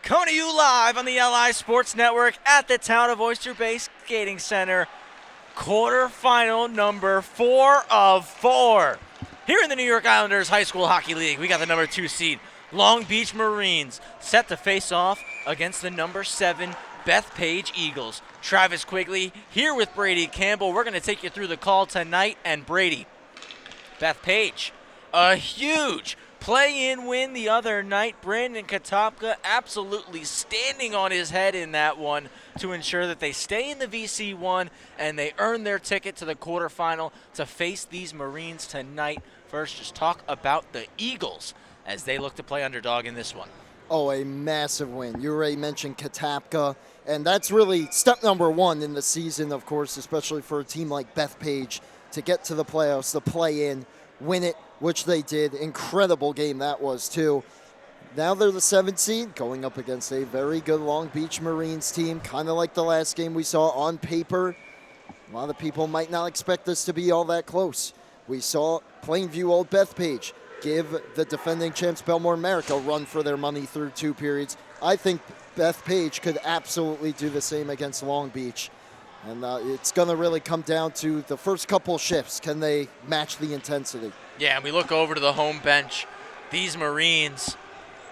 Coming to you live on the LI Sports Network at the Town of Oyster Bay Skating Center. Quarterfinal number 4 of 4. Here in the New York Islanders High School Hockey League, we got the number 2 seed, Long Beach Marines, set to face off against the number 7 Bethpage Eagles. Travis Quigley here with Brady Campbell. We're going to take you through the call tonight. And Brady, Bethpage, a huge play-in win the other night. Brandon Katopka absolutely standing on his head in that one to ensure that they stay in the VC1 and they earn their ticket to the quarterfinal to face these Marines tonight. First, just talk about the Eagles as they look to play underdog in this one. Oh, a massive win. You already mentioned Katopka, and that's really step number 1 in the season, of course, especially for a team like Bethpage to get to the playoffs, to play in, win it, which they did. Incredible game that was, too. Now they're the 7th seed, going up against a very good Long Beach Marines team, kind of like the last game we saw on paper. A lot of people might not expect this to be all that close. We saw Plainview Old Bethpage give the defending champs Belmore America a run for their money through 2 periods. I think Bethpage could absolutely do the same against Long Beach. And it's going to really come down to the first couple shifts. Can they match the intensity? Yeah, and we look over to the home bench. These Marines,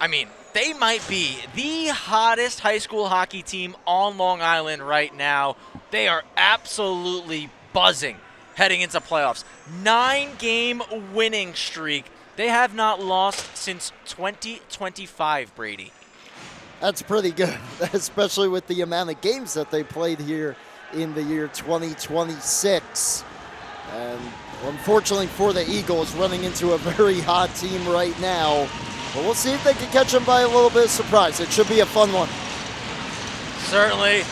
I mean, they might be the hottest high school hockey team on Long Island right now. They are absolutely buzzing heading into playoffs. 9-game winning streak. They have not lost since 2025, Brady. That's pretty good, especially with the amount of games that they played here in the year 2026. And unfortunately for the Eagles, running into a very hot team right now. But we'll see if they can catch them by a little bit of surprise. It should be a fun one. Certainly.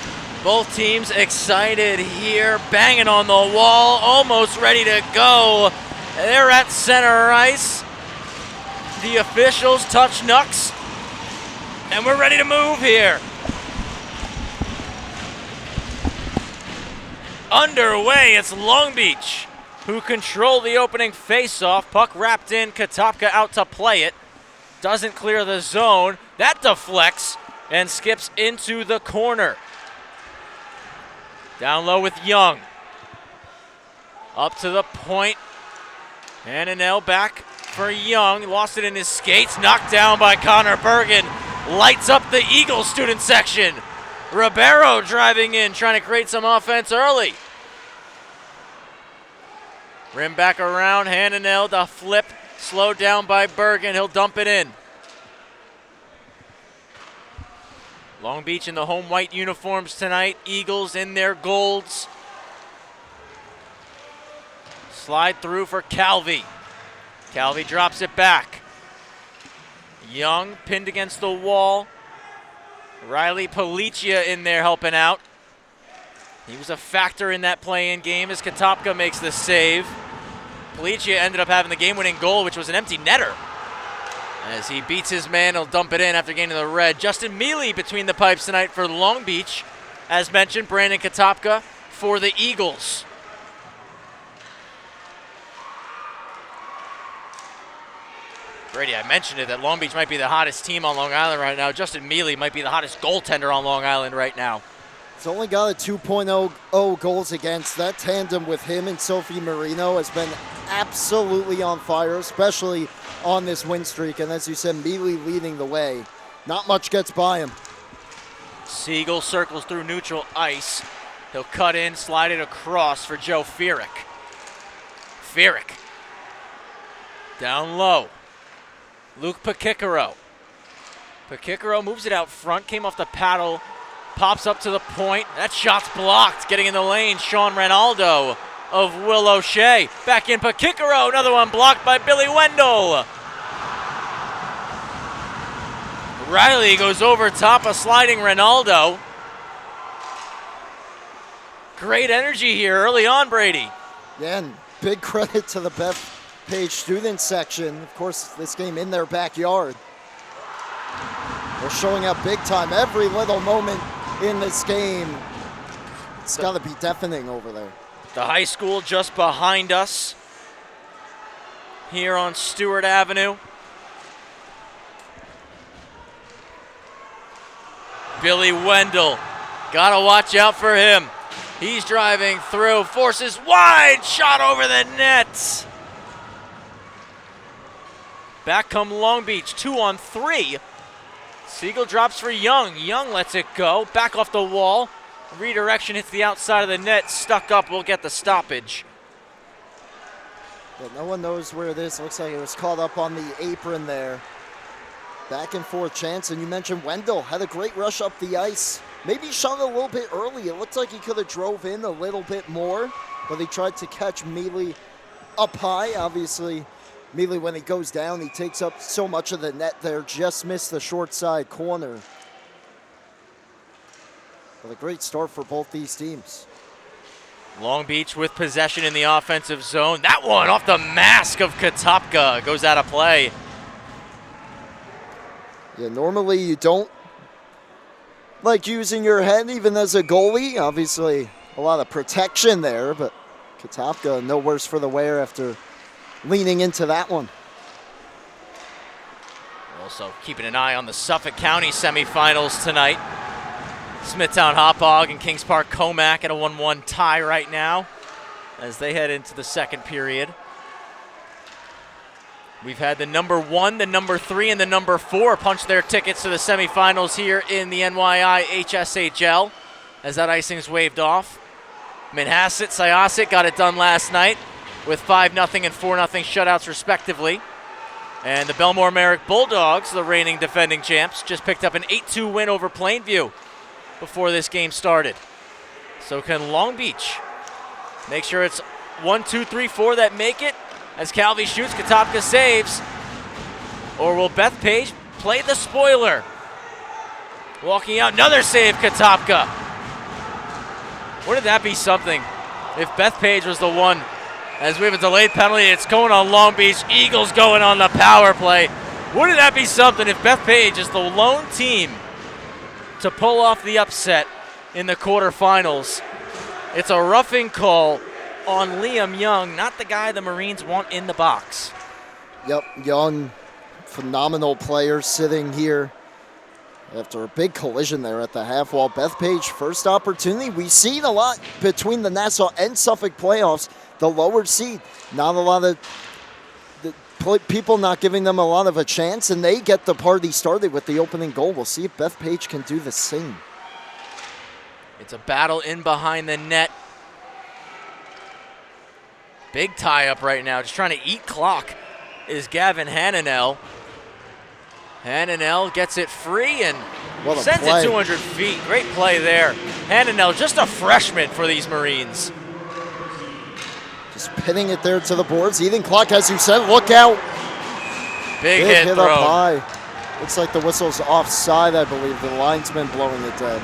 Both teams excited here, banging on the wall, almost ready to go. They're at center ice. The officials touch knucks, and we're ready to move here. Underway, it's Long Beach who control the opening face-off. Puck wrapped in, Katopka out to play it. Doesn't clear the zone. That deflects and skips into the corner. Down low with Young. Up to the point. Hananel back for Young. Lost it in his skates. Knocked down by Connor Bergen. Lights up the Eagles student section. Ribeiro driving in, trying to create some offense early. Rim back around. Hananel, the flip. Slowed down by Bergen. He'll dump it in. Long Beach in the home white uniforms tonight. Eagles in their golds. Slide through for Calvi. Calvi drops it back. Young pinned against the wall. Riley Policia in there helping out. He was a factor in that play-in game as Katopka makes the save. Policia ended up having the game-winning goal, which was an empty netter. As he beats his man, he'll dump it in after gaining the red. Justin Mealy between the pipes tonight for Long Beach. As mentioned, Brandon Katopka for the Eagles. Brady, I mentioned it, that Long Beach might be the hottest team on Long Island right now. Justin Mealy might be the hottest goaltender on Long Island right now. It's only got a 2.00 goals against. That tandem with him and Sophie Marino has been absolutely on fire, especially on this win streak. And as you said, Mealy leading the way. Not much gets by him. Siegel circles through neutral ice. He'll cut in, slide it across for Joe Fierick. Fierick. Down low. Luke Pakikaro. Pakikaro moves it out front, came off the paddle, pops up to the point. That shot's blocked. Getting in the lane, Sean Ronaldo of Will O'Shea. Back in Pakikaro, another one blocked by Billy Wendell. Riley goes over top of sliding Ronaldo. Great energy here early on, Brady. Yeah, and big credit to the Bethpage student section. Of course, this game in their backyard. They're showing up big time every little moment in this game. It's got to be deafening over there. The high school just behind us here on Stewart Avenue. Billy Wendell. Gotta watch out for him. He's driving through, forces wide, shot over the net. Back come Long Beach, 2-on-3. Siegel drops for Young. Young lets it go, back off the wall. Redirection hits the outside of the net, stuck up, will get the stoppage. Yeah, no one knows where it is. Looks like it was caught up on the apron there. Back and forth chance, and you mentioned Wendell had a great rush up the ice. Maybe shot a little bit early. It looked like he could have drove in a little bit more, but he tried to catch Mealy up high. Obviously, Mealy, when he goes down, he takes up so much of the net there. Just missed the short side corner. But a great start for both these teams. Long Beach with possession in the offensive zone. That one off the mask of Katopka goes out of play. Yeah, normally you don't like using your head even as a goalie. Obviously, a lot of protection there, but Katopka no worse for the wear after leaning into that one. Also keeping an eye on the Suffolk County semifinals tonight. Smithtown Hauppauge and Kings Park Comac at a 1-1 tie right now as they head into the second period. We've had the number 1, the number 3, and the number 4 punch their tickets to the semifinals here in the NYIHSHL as that icing's waved off. Manhasset, Syosset got it done last night with 5-0 and 4-0 shutouts respectively. And the Belmore Merrick Bulldogs, the reigning defending champs, just picked up an 8-2 win over Plainview before this game started. So can Long Beach make sure it's 1, 2, 3, 4 that make it as Calvi shoots, Katopka saves? Or will Bethpage play the spoiler? Walking out, another save, Katopka. Wouldn't that be something if Bethpage was the one? As we have a delayed penalty, it's going on Long Beach. Eagles going on the power play. Wouldn't that be something if Bethpage is the lone team to pull off the upset in the quarterfinals? It's a roughing call on Liam Young, not the guy the Marines want in the box. Yep, Young, phenomenal player sitting here after a big collision there at the half wall. Bethpage, first opportunity. We've seen a lot between the Nassau and Suffolk playoffs. The lower seed, not a lot of people not giving them a lot of a chance, and they get the party started with the opening goal. We'll see if Bethpage can do the same. It's a battle in behind the net. Big tie-up right now, just trying to eat clock is Gavin Hananel. Hananel gets it free and sends play. It 200 feet. Great play there. Hananel, just a freshman for these Marines. Just pinning it there to the boards. Eating clock, as you said. Look out. Big hit up throw. high. Looks like the whistle's offside, I believe. The linesman blowing it dead.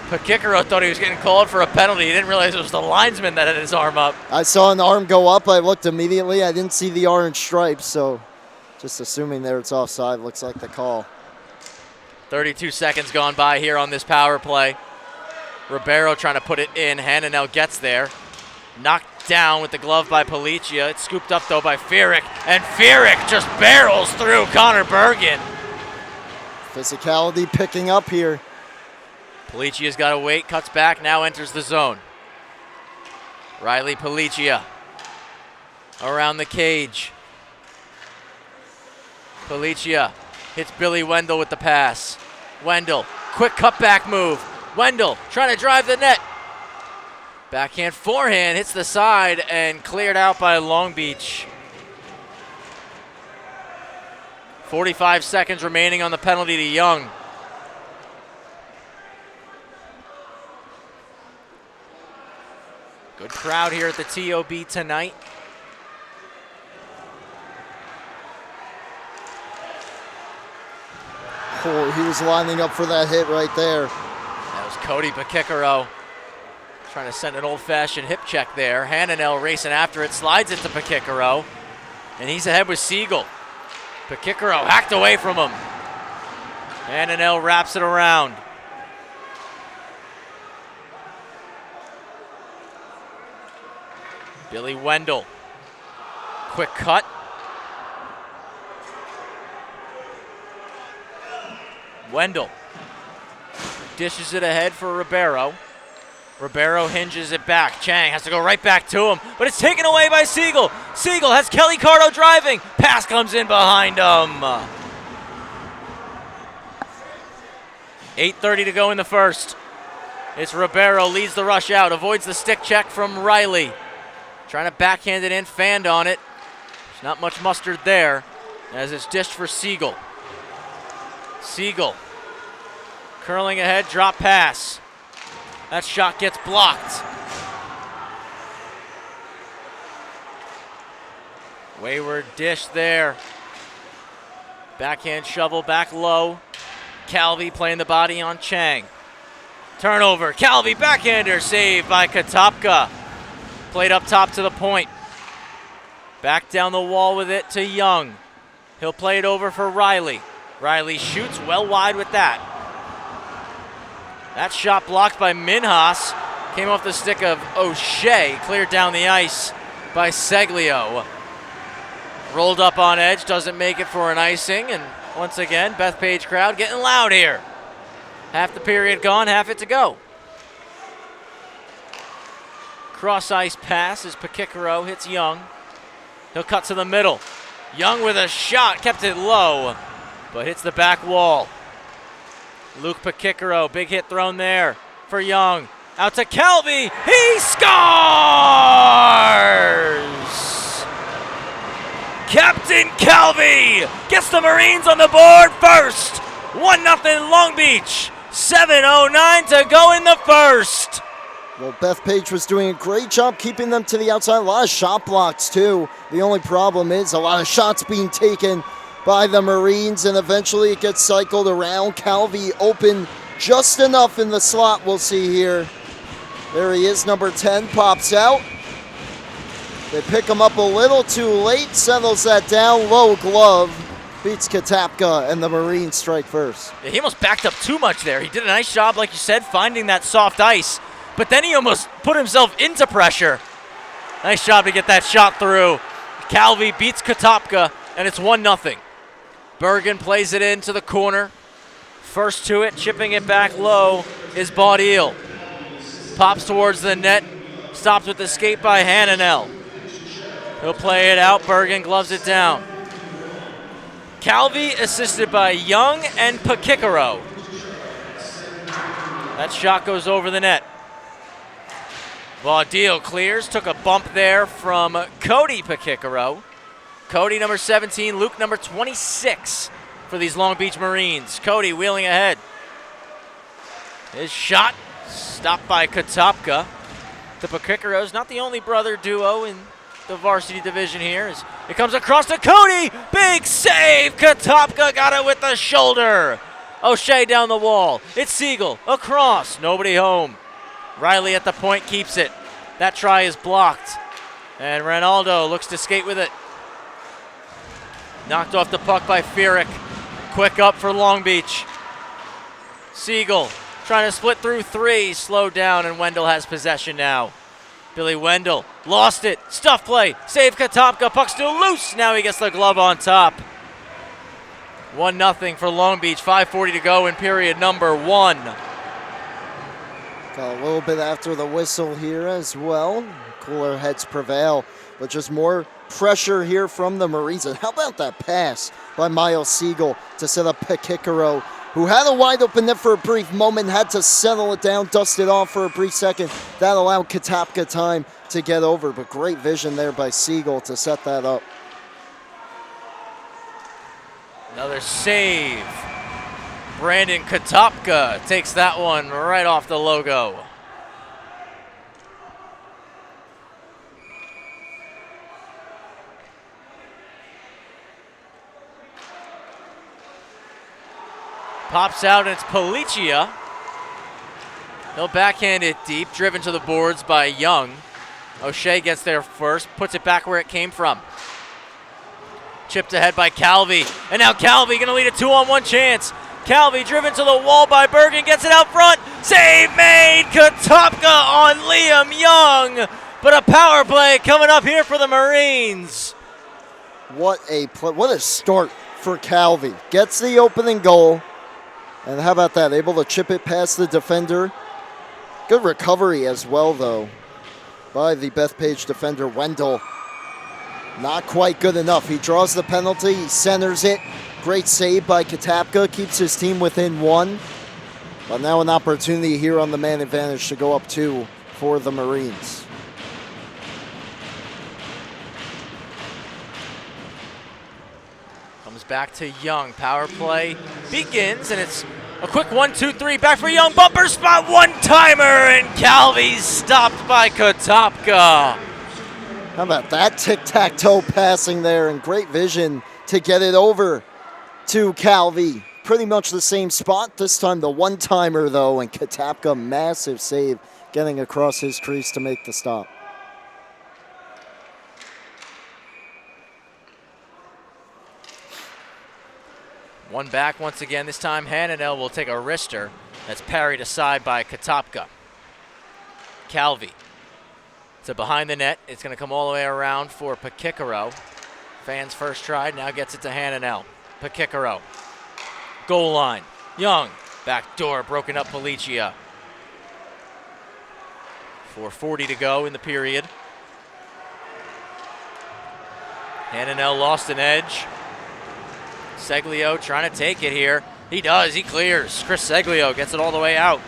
Pakikaro thought he was getting called for a penalty. He didn't realize it was the linesman that had his arm up. I saw an arm go up. I looked immediately. I didn't see the orange stripes, so just assuming there it's offside. Looks like the call. 32 seconds gone by here on this power play. Ribeiro trying to put it in. Hananel gets there. Knocked down with the glove by Policia. It's scooped up, though, by Fierick. And Fierick just barrels through Connor Bergen. Physicality picking up here. Policia's got to wait. Cuts back. Now enters the zone. Riley Policia around the cage. Policia hits Billy Wendell with the pass. Wendell, quick cutback move. Wendell trying to drive the net. Backhand forehand hits the side and cleared out by Long Beach. 45 seconds remaining on the penalty to Young. Good crowd here at the TOB tonight. Oh, he was lining up for that hit right there. That was Cody Pakikaro. Trying to send an old-fashioned hip check there. Hananel racing after it, slides it to Pakikaro. And he's ahead with Siegel. Pakikaro hacked away from him. Hananel wraps it around. Billy Wendell. Quick cut. Wendell dishes it ahead for Ribeiro. Ribeiro hinges it back. Chang has to go right back to him, but it's taken away by Siegel. Siegel has Kelly Cardo driving. Pass comes in behind him. 8:30 to go in the first. It's Ribeiro, leads the rush out, avoids the stick check from Riley. Trying to backhand it in, fanned on it. There's not much mustard there as it's dished for Siegel. Siegel curling ahead, drop pass. That shot gets blocked. Wayward dish there. Backhand shovel back low. Calvi playing the body on Chang. Turnover. Calvi backhander saved by Katopka. Played up top to the point. Back down the wall with it to Young. He'll play it over for Riley. Riley shoots well wide with that. That shot blocked by Minhas. Came off the stick of O'Shea. Cleared down the ice by Seglio. Rolled up on edge. Doesn't make it for an icing. And once again, Bethpage crowd getting loud here. Half the period gone, half it to go. Cross ice pass as Pakikaro hits Young. He'll cut to the middle. Young with a shot, kept it low, but hits the back wall. Luke Pakikaro, big hit thrown there for Young. Out to Calvi, he scores! Captain Calvi gets the Marines on the board first. 1-0 Long Beach, 7:09 to go in the first. Well, Bethpage was doing a great job keeping them to the outside. A lot of shot blocks, too. The only problem is a lot of shots being taken by the Marines, and eventually it gets cycled around. Calvi open just enough in the slot, we'll see here. There he is, number 10, pops out. They pick him up a little too late, settles that down, low glove, beats Katapka, and the Marines strike first. Yeah, he almost backed up too much there. He did a nice job, like you said, finding that soft ice, but then he almost put himself into pressure. Nice job to get that shot through. Calvi beats Katapka, and it's 1-0. Bergen plays it into the corner. First to it, chipping it back low, is Baudil. Pops towards the net, stops with the skate by Hananel. He'll play it out, Bergen gloves it down. Calvi assisted by Young and Pakikaro. That shot goes over the net. Baudil clears, took a bump there from Cody Pakikaro. Cody, number 17, Luke, number 26 for these Long Beach Marines. Cody wheeling ahead. His shot stopped by Katopka. The Pakikaros, not the only brother duo in the varsity division here. As it comes across to Cody. Big save. Katopka got it with the shoulder. O'Shea down the wall. It's Siegel across. Nobody home. Riley at the point keeps it. That try is blocked. And Ronaldo looks to skate with it. Knocked off the puck by Fierick. Quick up for Long Beach. Siegel trying to split through three. Slowed down, and Wendell has possession now. Billy Wendell lost it. Stuff play. Save Katopka. Puck still loose. Now he gets the glove on top. 1-0 for Long Beach. 5:40 to go in period number 1. Got a little bit after the whistle here as well. Cooler heads prevail, but just more pressure here from the Marines. And how about that pass by Miles Siegel to set up Pakikaro, who had a wide open net for a brief moment, had to settle it down, dust it off for a brief second. That allowed Katopka time to get over, but great vision there by Siegel to set that up. Another save. Brandon Katopka takes that one right off the logo. Pops out, and it's Policia. He'll backhand it deep, driven to the boards by Young. O'Shea gets there first, puts it back where it came from. Chipped ahead by Calvi, and now Calvi gonna lead a 2-on-1 chance. Calvi driven to the wall by Bergen, gets it out front. Save made, Katopka on Liam Young, but a power play coming up here for the Marines. What a play, what a start for Calvi. Gets the opening goal. And how about that? Able to chip it past the defender. Good recovery as well, though, by the Bethpage defender, Wendell. Not quite good enough. He draws the penalty. He centers it. Great save by Katapka. Keeps his team within 1. But now an opportunity here on the man advantage to go up 2 for the Marines. Comes back to Young. Power play begins, and it's a quick 1-2-3. Back for Young. Bumper spot. One-timer, and Calvi's stopped by Katapka. How about that tic-tac-toe passing there, and great vision to get it over to Calvi. Pretty much the same spot. This time the one-timer, though, and Katapka, massive save, getting across his crease to make the stop. One back once again. This time Hananel will take a wrister. That's parried aside by Katapka. Calvi to behind the net. It's going to come all the way around for Pakikaro. Fans first tried, now gets it to Hananel. Pakikaro. Goal line. Young. Back door, broken up Policia. 4:40 to go in the period. Hananel lost an edge. Seglio trying to take it here. He does, he clears. Chris Seglio gets it all the way out.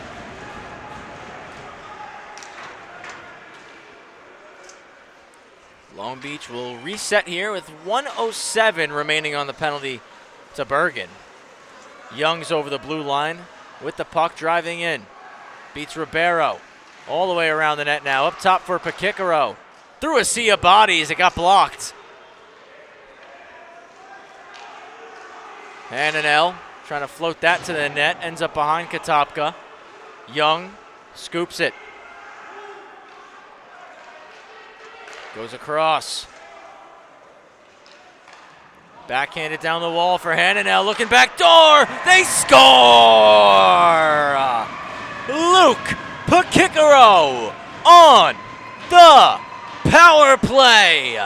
Long Beach will reset here with 1:07 remaining on the penalty to Bergen. Young's over the blue line with the puck driving in. Beats Ribeiro. All the way around the net now. Up top for Pakikaro. Through a sea of bodies, it got blocked. Hananel trying to float that to the net. Ends up behind Katapka. Young scoops it. Goes across. Backhanded down the wall for Hananel. Looking back door. They score! Luke Pakikaro on the power play.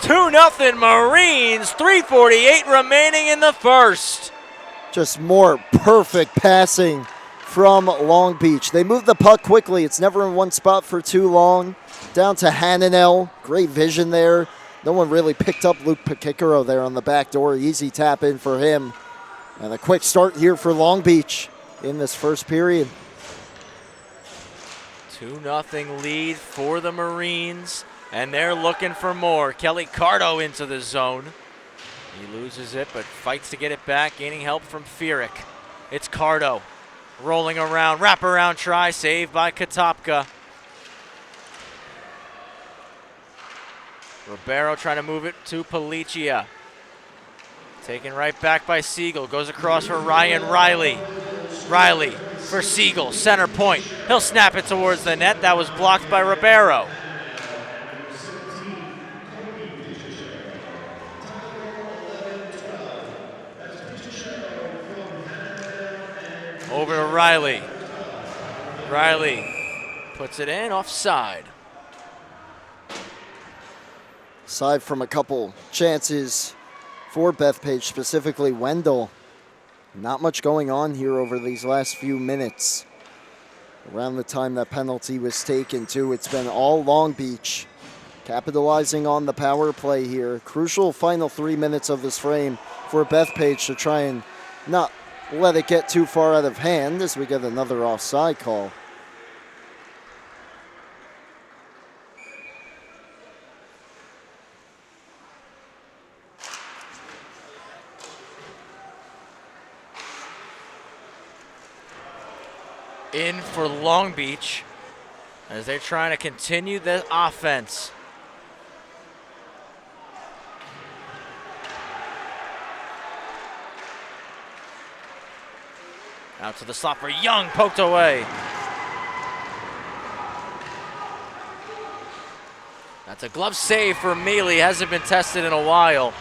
2-0 Marines. 3:48 remaining in the first. Just more perfect passing from Long Beach. They move the puck quickly. It's never in one spot for too long. Down to Hananel. Great vision there. No one really picked up Luke Pakikaro there on the back door. Easy tap in for him. And a quick start here for Long Beach in this first period. 2-0 lead for the Marines, and they're looking for more. Kelly Cardo into the zone. He loses it, but fights to get it back, gaining help from Fierick. It's Cardo rolling around, wraparound try, saved by Katapka. Ribeiro trying to move it to Policia. Taken right back by Siegel. Goes across for Ryan Riley. Riley for Siegel, center point. He'll snap it towards the net. That was blocked by Ribeiro. Over to Riley. Riley puts it in, offside. Aside from a couple chances for Bethpage, specifically Wendell, not much going on here over these last few minutes. Around the time that penalty was taken, too, it's been all Long Beach capitalizing on the power play here. Crucial final 3 minutes of this frame for Bethpage to try and not let it get too far out of hand as we get another offside call. In for Long Beach as they're trying to continue the offense. Out to the slot for Young, poked away. That's a glove save for Mealy, hasn't been tested in a while.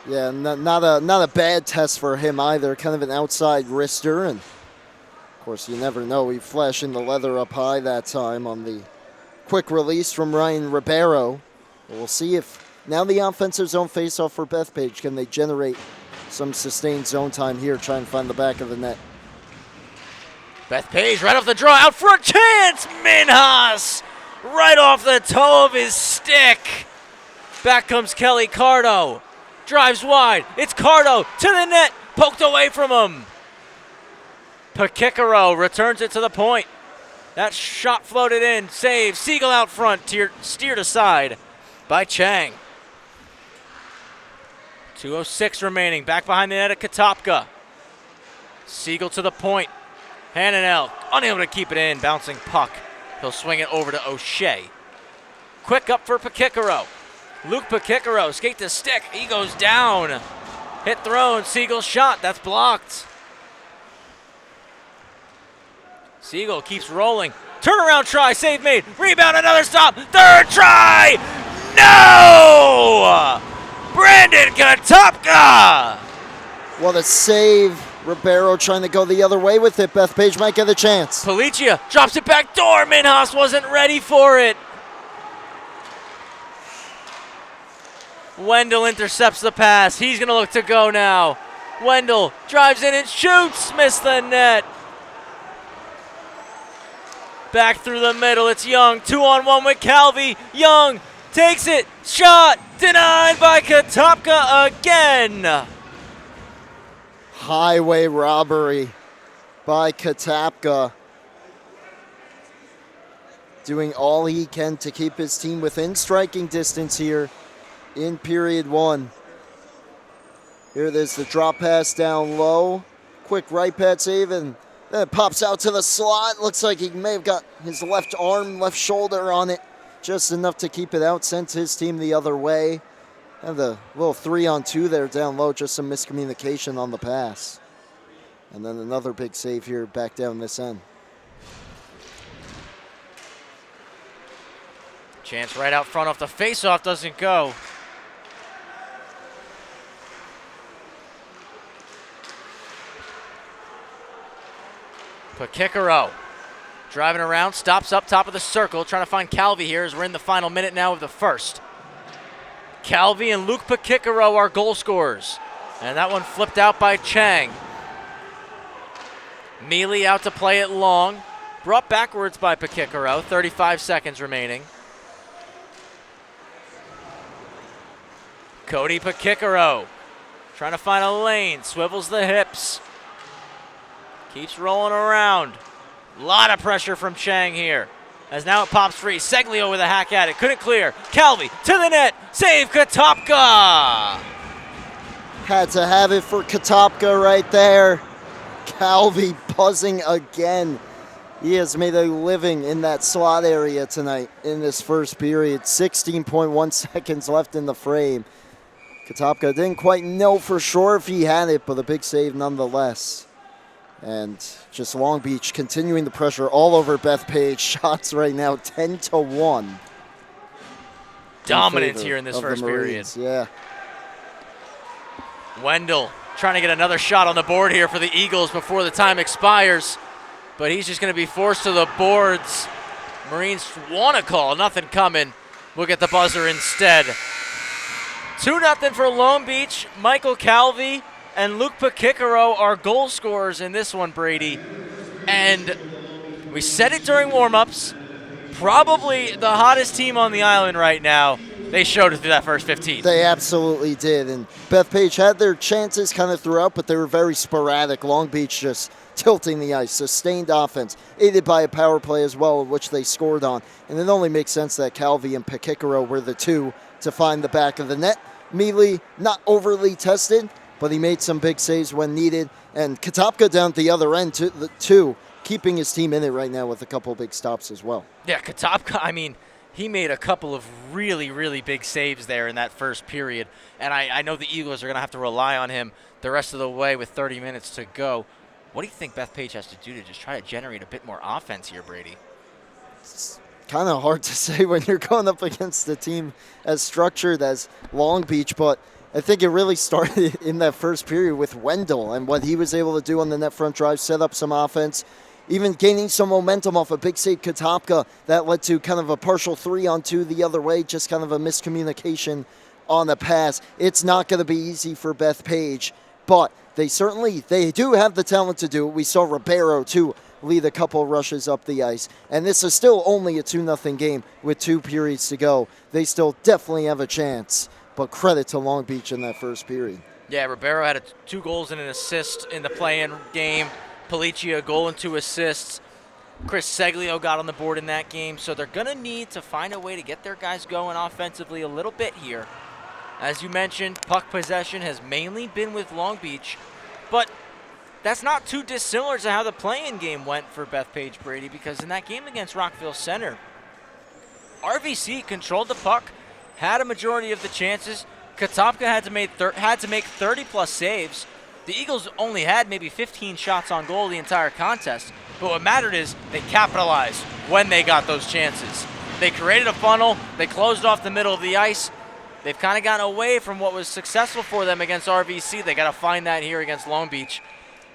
Yeah, not a bad test for him either. Kind of an outside wrister, and of course you never know. He flashing the leather up high that time on the quick release from Ryan Ribeiro. We'll see if Now the offensive zone faceoff for Bethpage. Can they generate some sustained zone time here, try and find the back of the net? Bethpage right off the draw, out front, chance! Minhas right off the toe of his stick. Back comes Kelly Cardo. Drives wide. It's Cardo to the net. Poked away from him. Pakikaro returns it to the point. That shot floated in. Save. Siegel out front. Steered aside by Chang. 2:06 remaining. Back behind the net of Katopka. Siegel to the point. Hananel unable to keep it in. Bouncing puck. He'll swing it over to O'Shea. Quick up for Pakikaro. Luke Pakikaro, skate to stick. He goes down. Hit thrown. Siegel shot. That's blocked. Siegel keeps rolling. Turnaround try. Save made. Rebound. Another stop. Third try. No! Brandon Katopka. What a save. Ribeiro trying to go the other way with it. Bethpage might get a chance. Policia drops it back door. Minhas wasn't ready for it. Wendell intercepts the pass. He's going to look to go now. Wendell drives in and shoots. Missed the net. Back through the middle. It's Young. 2-on-1 with Calvi. Young takes it. Shot. Denied by Katopka again. Highway robbery by Katopka. Doing all he can to keep his team within striking distance here in period one. Here it is, the drop pass down low. Quick right pad save, and then it pops out to the slot. Looks like he may have got his left arm, left shoulder on it. Just enough to keep it out, sent his team the other way. And the little 3-on-2 there down low, just some miscommunication on the pass. And then another big save here back down this end. Chance right out front off the faceoff, doesn't go. Pakikaro driving around, stops up top of the circle, trying to find Calvi here as we're in the final minute now of the first. Calvi and Luke Pakikaro are goal scorers. And that one flipped out by Chang. Mealy out to play it long. Brought backwards by Pakikaro, 35 seconds remaining. Cody Pakikaro trying to find a lane, swivels the hips. Keeps rolling around. A lot of pressure from Chang here. As now it pops free. Seglio with a hack at it. Couldn't clear. Calvi to the net. Save Katopka. Had to have it for Katopka right there. Calvi buzzing again. He has made a living in that slot area tonight in this first period. 16.1 seconds left in the frame. Katopka didn't quite know for sure if he had it, but a big save nonetheless. And just Long Beach continuing the pressure all over Bethpage. Shots right now 10-1. Dominance here in this first period. Yeah. Wendell trying to get another shot on the board here for the Eagles before the time expires. But he's just going to be forced to the boards. Marines want to call. Nothing coming. We'll get the buzzer instead. 2-0 for Long Beach. Michael Calvi and Luke Pakikaro are goal scorers in this one, Brady. And we said it during warm-ups. Probably the hottest team on the island right now. They showed it through that first 15. They absolutely did. And Bethpage had their chances kind of throughout, but they were very sporadic. Long Beach just tilting the ice. Sustained offense, aided by a power play as well, which they scored on. And it only makes sense that Calvi and Pakikaro were the two to find the back of the net. Mealy, not overly tested, but he made some big saves when needed. And Katopka down at the other end, too, keeping his team in it right now with a couple of big stops as well. Yeah, Katopka, I mean, he made a couple of really, really big saves there in that first period. And I know the Eagles are going to have to rely on him the rest of the way with 30 minutes to go. What do you think Bethpage has to do to just try to generate a bit more offense here, Brady? It's kind of hard to say when you're going up against a team as structured as Long Beach, but I think it really started in that first period with Wendell and what he was able to do on the net front drive, set up some offense, even gaining some momentum off a big save Katopka that led to kind of a partial 3-on-2 the other way, just kind of a miscommunication on the pass. It's not going to be easy for Bethpage, but they do have the talent to do it. We saw Ribeiro, too, lead a couple of rushes up the ice. And this is still only a 2-0 game with 2 periods to go. They still definitely have a chance, but credit to Long Beach in that first period. Yeah, Ribeiro had 2 goals and an assist in the play-in game. Policia, a goal and 2 assists. Chris Seglio got on the board in that game, so they're going to need to find a way to get their guys going offensively a little bit here. As you mentioned, puck possession has mainly been with Long Beach, but that's not too dissimilar to how the play-in game went for Bethpage, Brady, because in that game against Rockville Center, RVC controlled the puck, had a majority of the chances. Katopka had to make 30-plus saves. The Eagles only had maybe 15 shots on goal the entire contest, but what mattered is they capitalized when they got those chances. They created a funnel. They closed off the middle of the ice. They've kind of gotten away from what was successful for them against RVC. They got to find that here against Long Beach.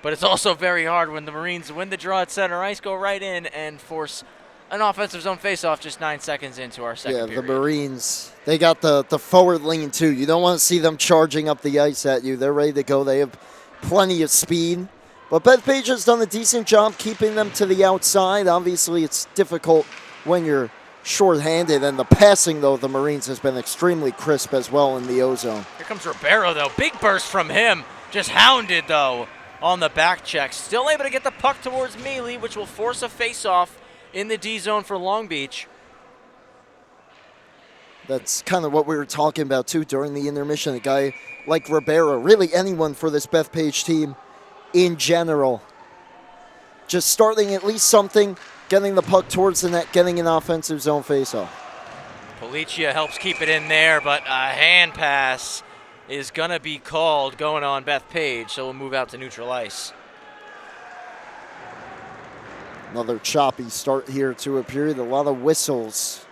But it's also very hard when the Marines win the draw at center ice, go right in and force an offensive zone faceoff just 9 seconds into our second period. Yeah, the Marines, they got the forward lean too. You don't want to see them charging up the ice at you. They're ready to go. They have plenty of speed. But Bethpage has done a decent job keeping them to the outside. Obviously, it's difficult when you're shorthanded, and the passing, though, the Marines has been extremely crisp as well in the O-zone. Here comes Ribeiro, though. Big burst from him. Just hounded, though, on the back check. Still able to get the puck towards Mealy, which will force a face-off in the D-zone for Long Beach. That's kind of what we were talking about, too, during the intermission. A guy like Ribeiro, really anyone for this Bethpage team in general, just starting at least something, getting the puck towards the net, getting an offensive zone faceoff. Policia helps keep it in there, but a hand pass is going to be called going on Bethpage, so we'll move out to neutral ice. Another choppy start here to a period, a lot of whistles.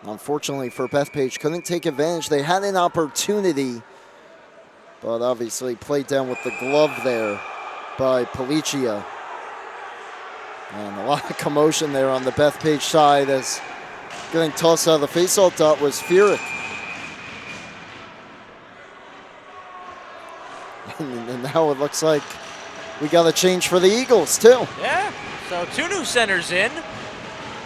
Unfortunately for Bethpage, couldn't take advantage. They had an opportunity, but obviously played down with the glove there by Policia. And a lot of commotion there on the Bethpage side as getting tossed out of the faceoff dot was Furyk. And now it looks like we got a change for the Eagles too. Yeah, so 2 new centers in.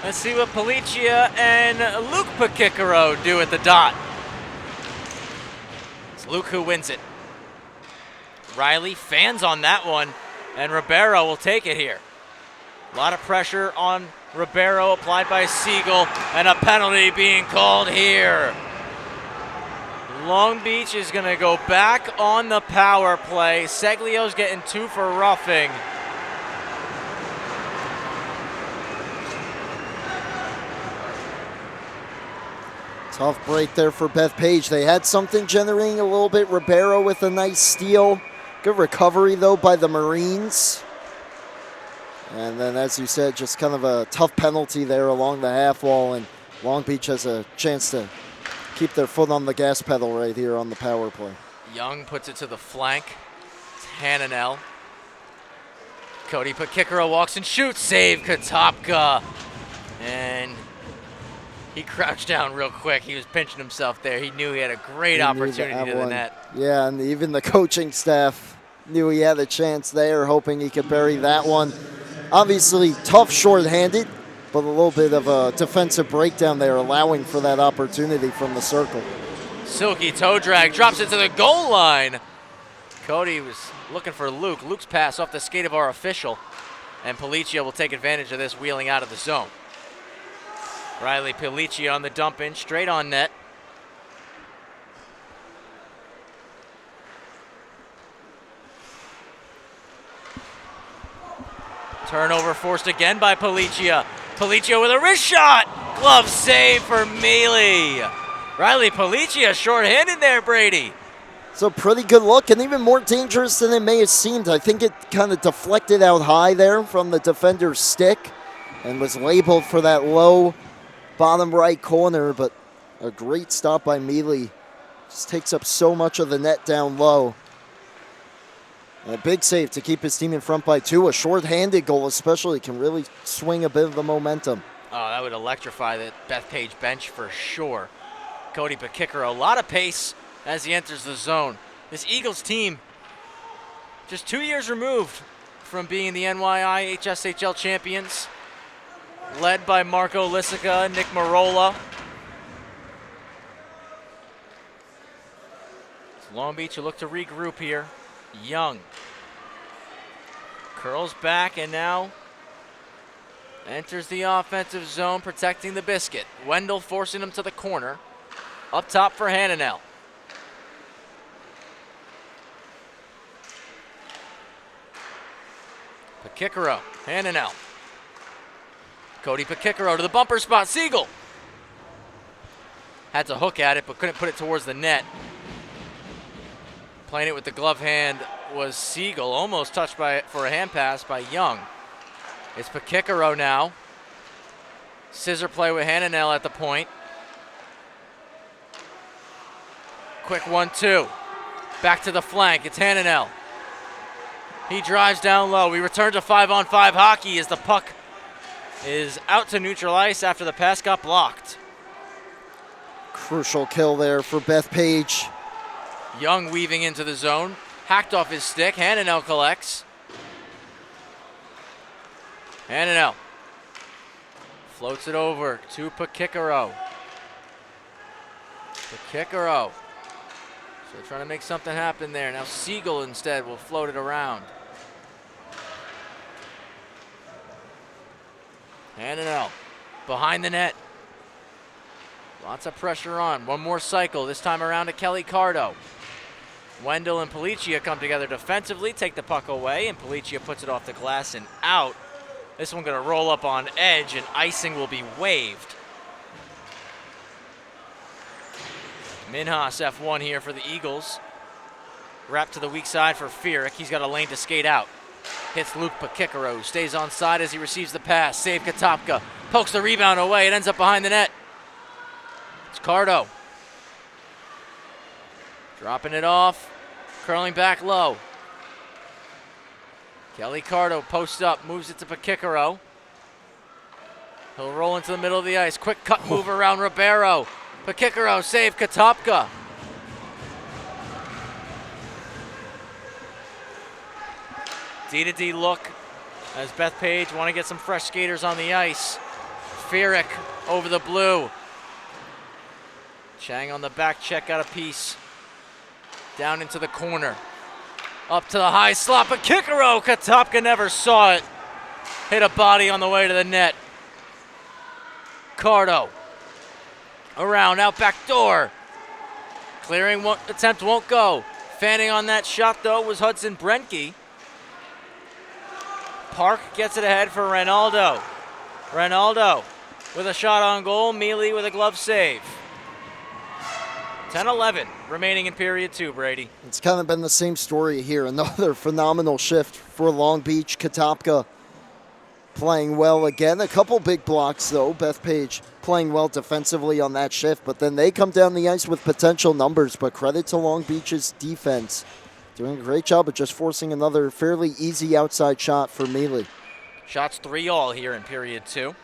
Let's see what Policia and Luke Pacicaro do at the dot. It's Luke who wins it. Riley fans on that one, and Ribeiro will take it here. A lot of pressure on Ribeiro applied by Siegel, and a penalty being called here. Long Beach is going to go back on the power play. Seglio's getting 2 for roughing. Tough break there for Bethpage. They had something generating a little bit. Ribeiro with a nice steal. Good recovery, though, by the Marines. And then, as you said, just kind of a tough penalty there along the half wall, and Long Beach has a chance to keep their foot on the gas pedal right here on the power play. Young puts it to the flank. It's Hananel. Cody Pacicaro walks and shoots. Save Katopka. And he crouched down real quick. He was pinching himself there. He knew he had a great opportunity to the net. Yeah, and even the coaching staff knew he had a chance there, hoping he could bury that one. Obviously, tough shorthanded, but a little bit of a defensive breakdown there, allowing for that opportunity from the circle. Silky toe drag, drops it to the goal line. Cody was looking for Luke. Luke's pass off the skate of our official, and Policia will take advantage of this, wheeling out of the zone. Riley Policia on the dump in, straight on net. Turnover forced again by Policia. Policia with a wrist shot. Glove save for Mealy. Riley Policia shorthanded there, Brady. So pretty good look, and even more dangerous than it may have seemed. I think it kind of deflected out high there from the defender's stick and was labeled for that low bottom right corner, but a great stop by Mealy. Just takes up so much of the net down low. And a big save to keep his team in front by 2. A short-handed goal especially can really swing a bit of the momentum. Oh, that would electrify the Bethpage bench for sure. Cody Pacicaro, a lot of pace as he enters the zone. This Eagles team just 2 years removed from being the NYIHSHL champions, led by Marco Lissica, Nick Marola. Long Beach will look to regroup here. Young curls back and now enters the offensive zone, protecting the biscuit. Wendell forcing him to the corner. Up top for Hananel. Pakikaro, Hananel. Cody Pakikaro to the bumper spot. Siegel had to hook at it, but couldn't put it towards the net. Playing it with the glove hand was Siegel, almost touched for a hand pass by Young. It's Pakikaro now. Scissor play with Hananel at the point. Quick 1-2. Back to the flank. It's Hananel. He drives down low. We return to 5-on-5 hockey as the puck is out to neutral ice after the pass got blocked. Crucial kill there for Bethpage. Young weaving into the zone. Hacked off his stick. Hananel collects. Hananel floats it over to Pakikaro. Pakikaro. So trying to make something happen there. Now Siegel instead will float it around. Hananel behind the net. Lots of pressure on. One more cycle, this time around to Kelly Cardo. Wendell and Policia come together defensively, take the puck away, and Policia puts it off the glass and out. This one gonna roll up on edge, and icing will be waived. Minhas F1 here for the Eagles. Wrapped to the weak side for Fierick. He's got a lane to skate out. Hits Luke Pakikaro, stays on side as he receives the pass. Save Katopka, pokes the rebound away. It ends up behind the net. It's Cardo. Dropping it off, curling back low. Kelly Cardo posts up, moves it to Pakikaro. He'll roll into the middle of the ice. Quick cut move around Ribeiro. Pakikaro save Katopka. D-to-D look as Bethpage want to get some fresh skaters on the ice. Fierick over the blue. Chang on the back check, got a piece. Down into the corner. Up to the high slot, Pakikaro. Katopka never saw it. Hit a body on the way to the net. Cardo. Around, out back door. Clearing attempt won't go. Fanning on that shot though was Hudson Brenke. Park gets it ahead for Ronaldo. Ronaldo with a shot on goal. Mealy with a glove save. 10-11 remaining in period 2, Brady. It's kind of been the same story here. Another phenomenal shift for Long Beach. Katopka playing well again. A couple big blocks, though. Bethpage playing well defensively on that shift, but then they come down the ice with potential numbers. But credit to Long Beach's defense. Doing a great job of just forcing another fairly easy outside shot for Mealy. Shots 3-all here in period 2.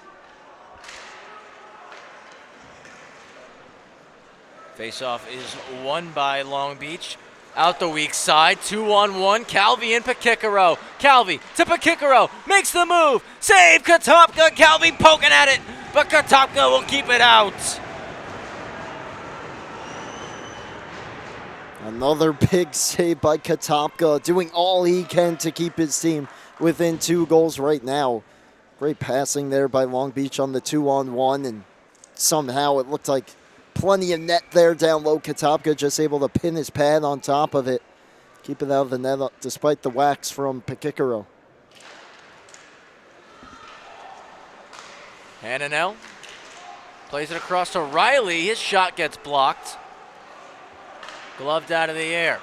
Faceoff is won by Long Beach. Out the weak side, 2-on-1, Calvi and Pakikaro. Calvi to Pakikaro, makes the move. Save Katopka, Calvi poking at it, but Katopka will keep it out. Another big save by Katopka, doing all he can to keep his team within 2 goals right now. Great passing there by Long Beach on the 2-on-1, and somehow it looked like plenty of net there down low. Katopka just able to pin his pad on top of it. Keep it out of the net despite the whacks from Pakikaro. Hananel plays it across to Riley. His shot gets blocked. Gloved out of the air.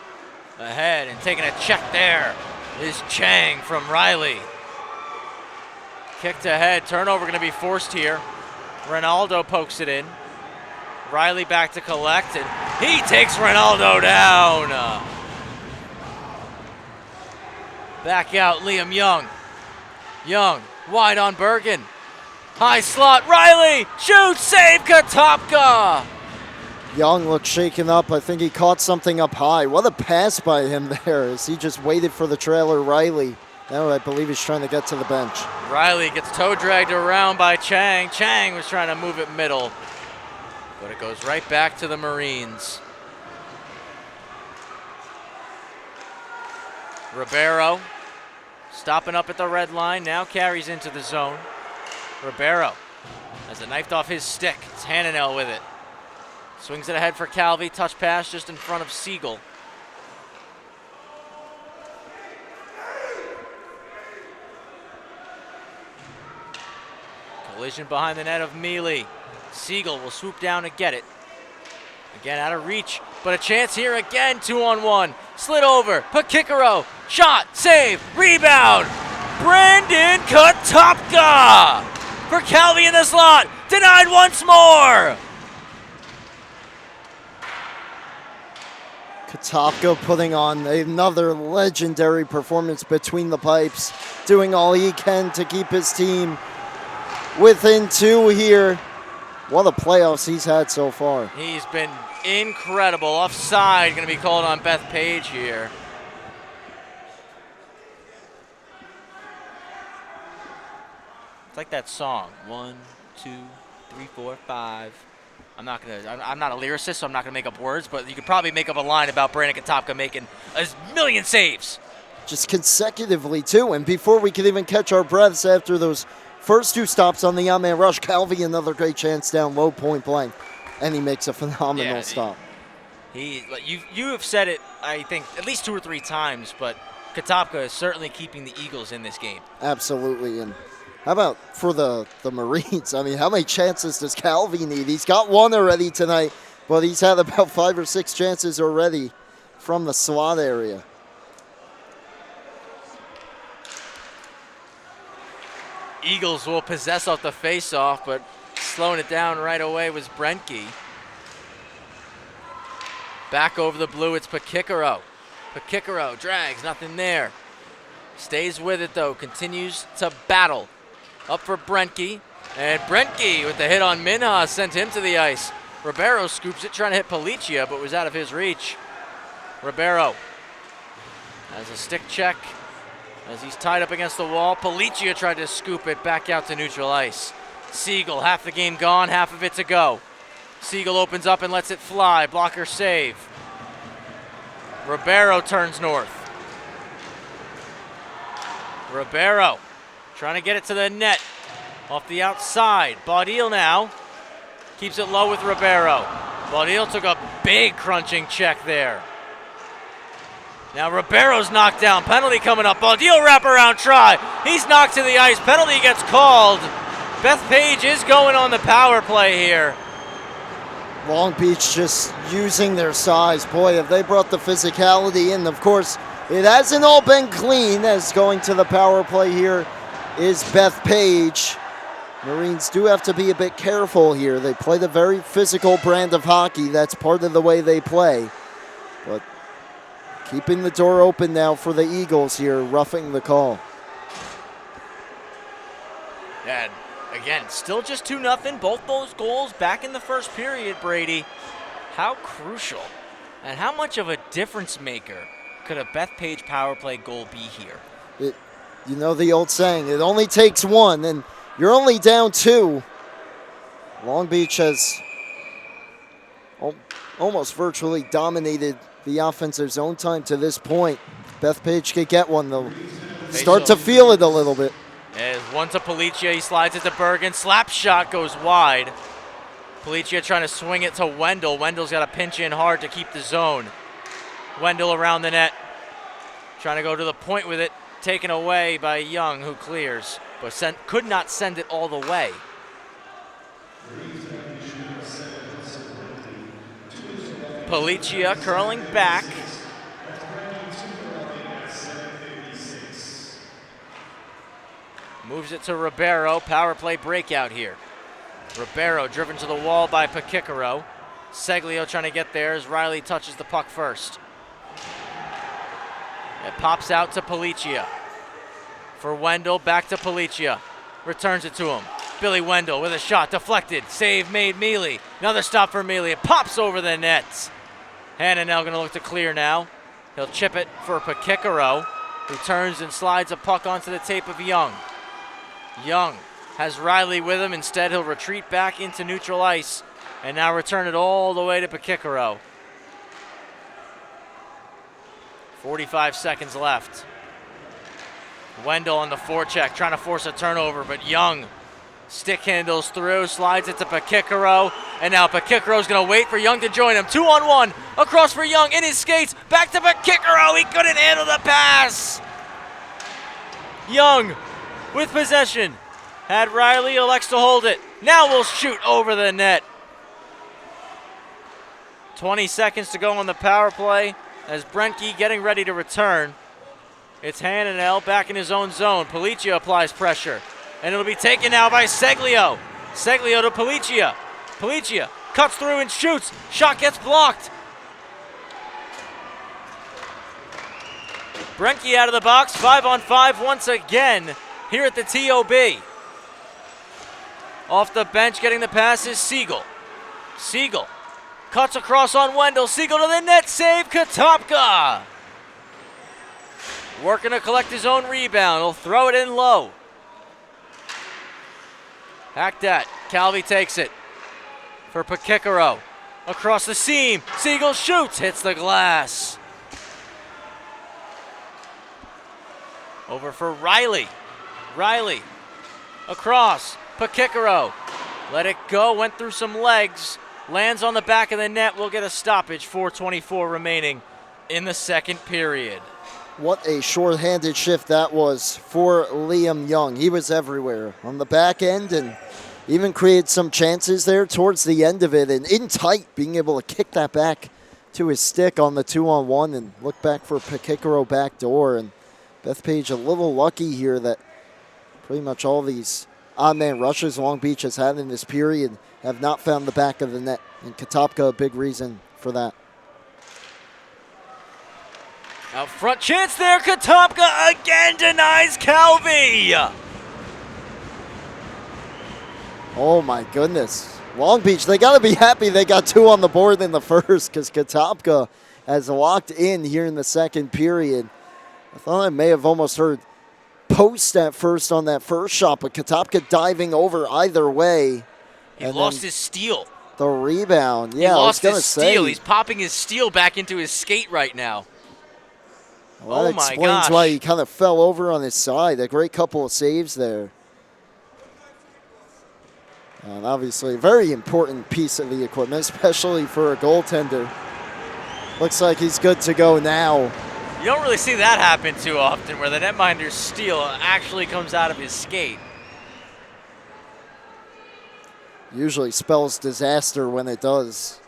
Ahead and taking a check there is Chang from Riley. Kicked ahead. Turnover going to be forced here. Ronaldo pokes it in. Riley back to collect, and he takes Ronaldo down. Back out, Liam Young. Young, wide on Bergen. High slot, Riley, shoots, save Katopka. Young looks shaken up. I think he caught something up high. What a pass by him there as he just waited for the trailer, Riley. Now I believe he's trying to get to the bench. Riley gets toe dragged around by Chang. Chang was trying to move it middle, but it goes right back to the Marines. Ribeiro stopping up at the red line, now carries into the zone. Ribeiro has it knifed off his stick. It's Hananel with it. Swings it ahead for Calvi. Touch pass just in front of Siegel. Collision behind the net of Mealy. Siegel will swoop down to get it. Again out of reach, but a chance here again, 2-on-1. Slid over, Pakikaro, shot, save, rebound. Brandon Katopka for Calvi in the slot. Denied once more. Katopka putting on another legendary performance between the pipes, doing all he can to keep his team within 2 here. What a playoffs he's had so far. He's been incredible. Offside going to be called on Bethpage here. It's like that song. 1, 2, 3, 4, 5. I'm not a lyricist, so I'm not gonna make up words, but you could probably make up a line about Brandon Katopka making a million saves. Just consecutively too, and before we could even catch our breaths after those first 2 stops on the young man rush, Calvi another great chance down low, point blank, and he makes a phenomenal stop. You have said it, I think, at least 2 or 3 times, but Katopka is certainly keeping the Eagles in this game. Absolutely, and how about for the Marines? I mean, how many chances does Calvi need? He's got 1 already tonight, but he's had about 5 or 6 chances already from the slot area. Eagles will possess off the face-off, but slowing it down right away was Brenke. Back over the blue, it's Pakikaro. Pakikaro drags, nothing there. Stays with it though, continues to battle. Up for Brenke, and Brenke with the hit on Minha sent him to the ice. Ribeiro scoops it, trying to hit Policia, but was out of his reach. Ribeiro has a stick check as he's tied up against the wall. Policia tried to scoop it back out to neutral ice. Siegel, half the game gone, half of it to go. Siegel opens up and lets it fly, blocker save. Ribeiro turns north. Ribeiro trying to get it to the net. Off the outside. Baudil now keeps it low with Ribeiro. Baudil took a big crunching check there. Now Ribeiro's knocked down. Penalty coming up. Baudil wraparound try. He's knocked to the ice. Penalty gets called. Bethpage is going on the power play here. Long Beach just using their size. Boy, have they brought the physicality in. Of course, it hasn't all been clean as going to the power play here is Bethpage. Marines do have to be a bit careful here. They play the very physical brand of hockey. That's part of the way they play. But keeping the door open now for the Eagles here, roughing the call. And again, still just 2-0. Both those goals back in the first period, Brady. How crucial and how much of a difference maker could a Bethpage power play goal be here? You know the old saying, it only takes 1, and you're only down 2. Long Beach has almost virtually dominated the offensive zone time to this point. Bethpage could get one, though. Start to feel it a little bit. As one to Policia, he slides it to Bergen. Slap shot goes wide. Policia trying to swing it to Wendell. Wendell's got to pinch in hard to keep the zone. Wendell around the net. Trying to go to the point with it. Taken away by Young, who clears, but could not send it all the way. Policia curling back. Moves it to Ribeiro. Power play breakout here. Ribeiro driven to the wall by Pakikaro. Seglio trying to get there as Riley touches the puck first. It pops out to Policia. For Wendell, back to Policia. Returns it to him. Billy Wendell with a shot deflected. Save made Mealy. Another stop for Mealy. It pops over the nets. Hananel going to look to clear now. He'll chip it for Pakikaro, who turns and slides a puck onto the tape of Young. Young has Riley with him. Instead, he'll retreat back into neutral ice and now return it all the way to Pakikaro. 45 seconds left. Wendell on the forecheck, trying to force a turnover, but Young stick handles through, slides it to Pakikaro, and now Pakikaro's going to wait for Young to join him. 2-on-1, across for Young, in his skates, back to Pakikaro. He couldn't handle the pass. Young with possession. Had Riley, elects to hold it. Now we'll shoot over the net. 20 seconds to go on the power play as Brenke getting ready to return. It's Hananel back in his own zone. Policia applies pressure, and it'll be taken now by Seglio. Seglio to Policia. Policia cuts through and shoots. Shot gets blocked. Brenke out of the box, 5-on-5 once again here at the TOB. Off the bench getting the pass is Siegel. Siegel cuts across on Wendell. Siegel to the net, save Katopka. Working to collect his own rebound. He'll throw it in low. Hacked that. Calvi takes it for Pakikaro. Across the seam. Siegel shoots. Hits the glass. Over for Riley. Riley. Across. Pakikaro. Let it go. Went through some legs. Lands on the back of the net. We'll get a stoppage. 4:24 remaining in the second period. What a short-handed shift that was for Liam Young. He was everywhere on the back end and even created some chances there towards the end of it. And in tight, being able to kick that back to his stick on the 2-on-1 and look back for Pakikaro backdoor. And Bethpage a little lucky here that pretty much all these odd-man rushes Long Beach has had in this period have not found the back of the net. And Katopka a big reason for that. Out front chance there. Katopka again denies Calvi. Oh my goodness. Long Beach, they got to be happy they got 2 on the board in the first because Katopka has locked in here in the second period. I thought I may have almost heard post at first on that first shot, but Katopka diving over either way. He lost his steal. The rebound. Yeah, he lost I was his say, steal. He's popping his steal back into his skate right now. Well, that explains why he kind of fell over on his side. A great couple of saves there. And obviously a very important piece of the equipment, especially for a goaltender. Looks like he's good to go now. You don't really see that happen too often, where the netminder's steal actually comes out of his skate. Usually spells disaster when it does.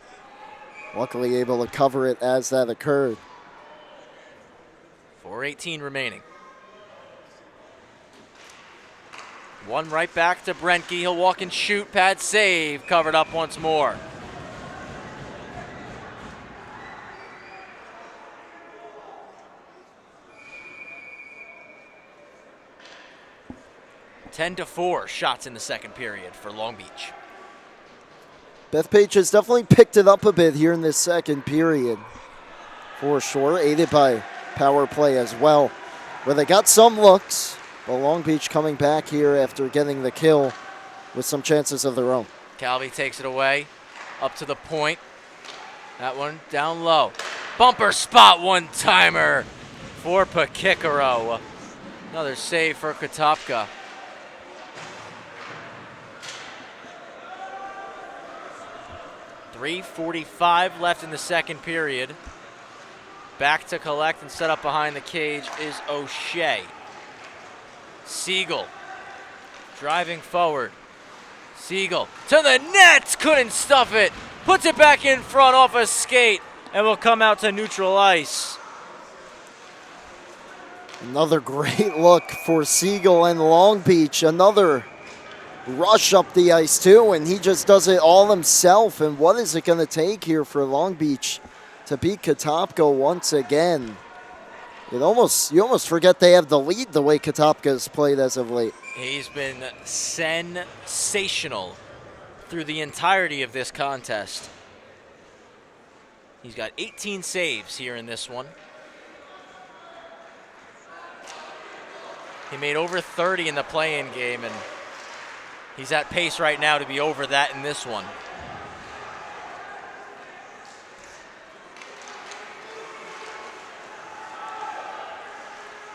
Luckily able to cover it as that occurred. 4:18 remaining. One right back to Brenke. He'll walk and shoot. Pad save. Covered up once more. Ten to 4 shots in the second period for Long Beach. Bethpage has definitely picked it up a bit here in this second period. For sure, aided by power play as well, where they got some looks, but Long Beach coming back here after getting the kill with some chances of their own. Calvi takes it away, up to the point. That one down low. Bumper spot one-timer for Pakikaro. Another save for Katopka. .345 left in the second period. Back to collect and set up behind the cage is O'Shea. Siegel driving forward. Siegel to the net, couldn't stuff it. Puts it back in front off a skate and will come out to neutral ice. Another great look for Siegel and Long Beach. Another rush up the ice too, and he just does it all himself. And what is it going to take here for Long Beach to beat Katopka once again? You almost forget they have the lead the way Katopka has played as of late. He's been sensational through the entirety of this contest. He's got 18 saves here in this one. He made over 30 in the play-in game, and he's at pace right now to be over that in this one.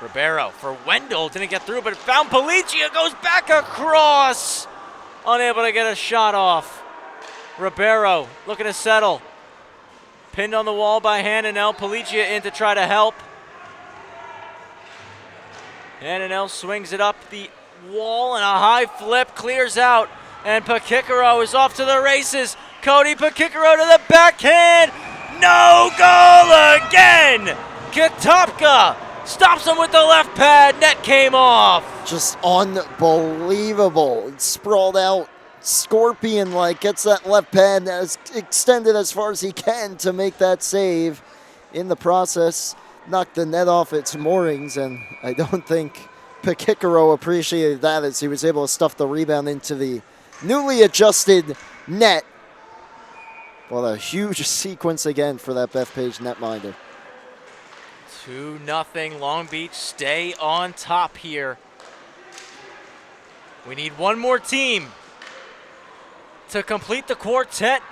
Ribeiro for Wendell, didn't get through, but found Policia, goes back across. Unable to get a shot off. Ribeiro looking to settle. Pinned on the wall by Hananel, Policia in to try to help. Hananel swings it up the wall and a high flip, clears out. And Pakikaro is off to the races. Cody Pakikaro to the backhand. No goal again. Katopka stops him with the left pad. Net came off. Just unbelievable. Sprawled out, scorpion-like, gets that left pad as extended as far as he can to make that save. In the process, knocked the net off its moorings, and I don't think Pakikaro appreciated that as he was able to stuff the rebound into the newly adjusted net. Well, a huge sequence again for that Bethpage netminder. 2-0, Long Beach stay on top here. We need one more team to complete the quartet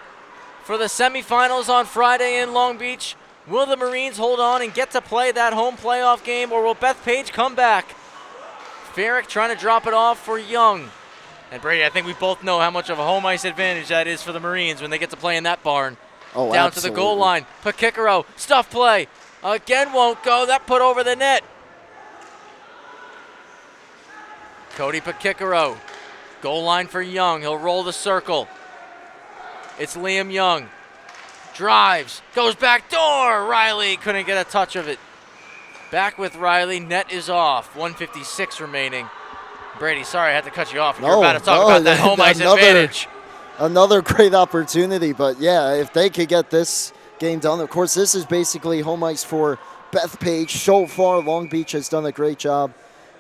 for the semifinals on Friday in Long Beach. Will the Marines hold on and get to play that home playoff game, or will Bethpage come back? Farrick trying to drop it off for Young. And Brady, I think we both know how much of a home ice advantage that is for the Marines when they get to play in that barn. Oh, down absolutely. to the goal line. Pakikaro, stuff play. Again won't go. That put over the net. Cody Pakikaro. Goal line for Young. He'll roll the circle. It's Liam Young. Drives. Goes back door. Riley couldn't get a touch of it. Back with Riley. Net is off. 1:56 remaining. Brady, sorry I had to cut you off. You're about to talk about that home ice advantage. Another great opportunity, but yeah, if they could get this game done. Of course, this is basically home ice for Bethpage. So far, Long Beach has done a great job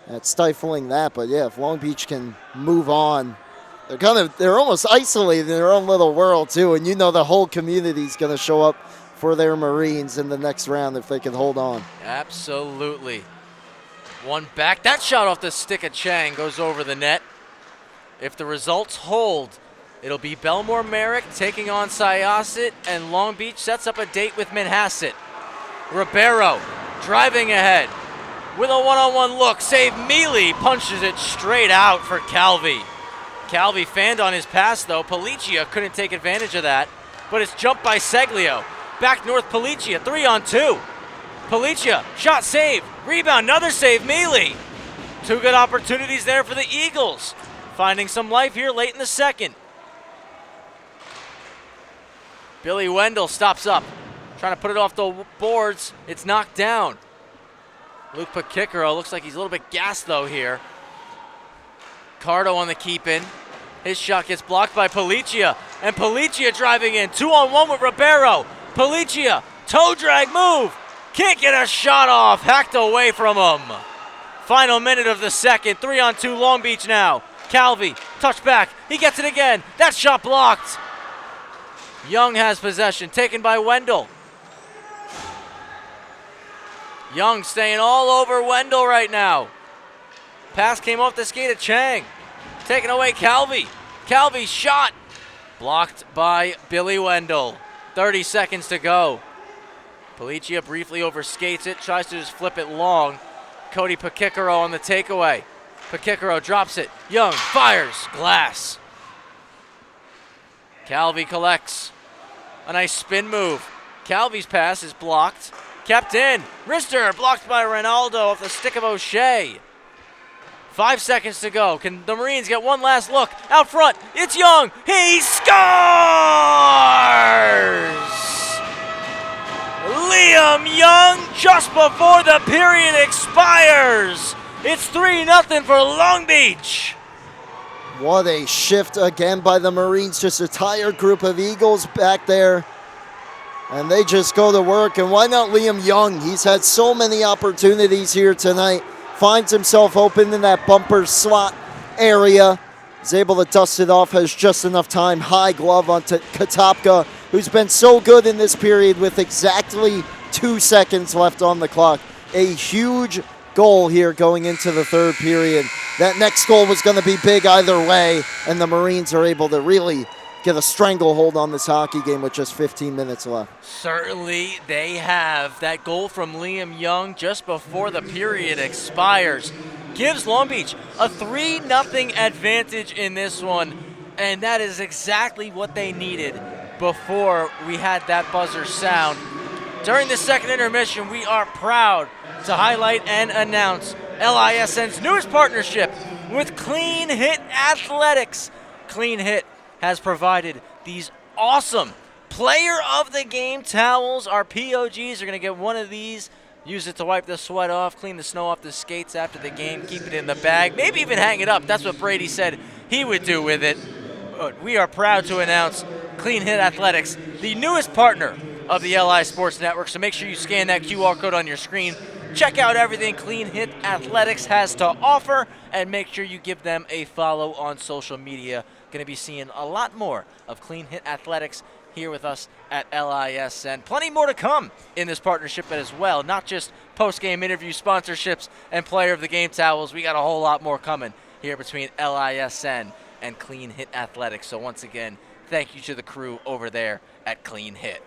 at stifling that, but yeah, if Long Beach can move on, they're almost isolated in their own little world too, and you know the whole community's going to show up for their Marines in the next round if they can hold on. Absolutely. One back. That shot off the stick of Chang goes over the net. If the results hold, it'll be Belmore Merrick taking on Syosset, and Long Beach sets up a date with Manhasset. Ribeiro driving ahead with a one-on-one look. Save Mealy punches it straight out for Calvi. Calvi fanned on his pass though. Policia couldn't take advantage of that, but it's jumped by Seglio. Back north Policia, 3-on-2. Policia, shot save, rebound, another save, Mealy. Two good opportunities there for the Eagles. Finding some life here late in the second. Billy Wendell stops up, trying to put it off the boards. It's knocked down. Luke Pakikaro looks like he's a little bit gassed though here. Cardo on the keep in. His shot gets blocked by Policia, and Policia driving in. 2-on-1 with Ribeiro. Policia, toe drag move. Can't get a shot off, hacked away from him. Final minute of the second, 3-on-2 Long Beach now. Calvi, touch back, he gets it again. That shot blocked. Young has possession, taken by Wendell. Young staying all over Wendell right now. Pass came off the skate of Chang. Taken away Calvi. Calvi's shot. Blocked by Billy Wendell. 30 seconds to go. Policia briefly overskates it, tries to just flip it long. Cody Pakikaro on the takeaway. Pakikaro drops it. Young fires. Glass. Calvi collects. A nice spin move. Calvi's pass is blocked. Kept in. Rister blocked by Ronaldo off the stick of O'Shea. 5 seconds to go. Can the Marines get one last look? Out front, it's Young. He scores! Liam Young just before the period expires. It's 3-0 for Long Beach. What a shift again by the Marines. Just a tired group of Eagles back there. And they just go to work. And why not Liam Young? He's had so many opportunities here tonight. Finds himself open in that bumper slot. area. Is able to dust it off, has just enough time. High glove onto Katopka, who's been so good in this period with exactly 2 seconds left on the clock. A huge goal here going into the third period. That next goal was going to be big either way, and the Marines are able to really get a stranglehold on this hockey game with just 15 minutes left. Certainly they have. That goal from Liam Young just before the period expires gives Long Beach a 3-0 advantage in this one, and that is exactly what they needed before we had that buzzer sound. During the second intermission, we are proud to highlight and announce LISN's newest partnership with Clean Hit Athletics. Clean Hit has provided these awesome player of the game towels. Our POGs are going to get one of these, use it to wipe the sweat off, clean the snow off the skates after the game, keep it in the bag, maybe even hang it up. That's what Brady said he would do with it. But we are proud to announce Clean Hit Athletics, the newest partner of the LI Sports Network. So make sure you scan that QR code on your screen. Check out everything Clean Hit Athletics has to offer, and make sure you give them a follow on social media. Going to be seeing a lot more of Clean Hit Athletics here with us at LISN. Plenty more to come in this partnership as well, not just post-game interview sponsorships and player of the game towels. We got a whole lot more coming here between LISN and Clean Hit Athletics. So once again, thank you to the crew over there at Clean Hit.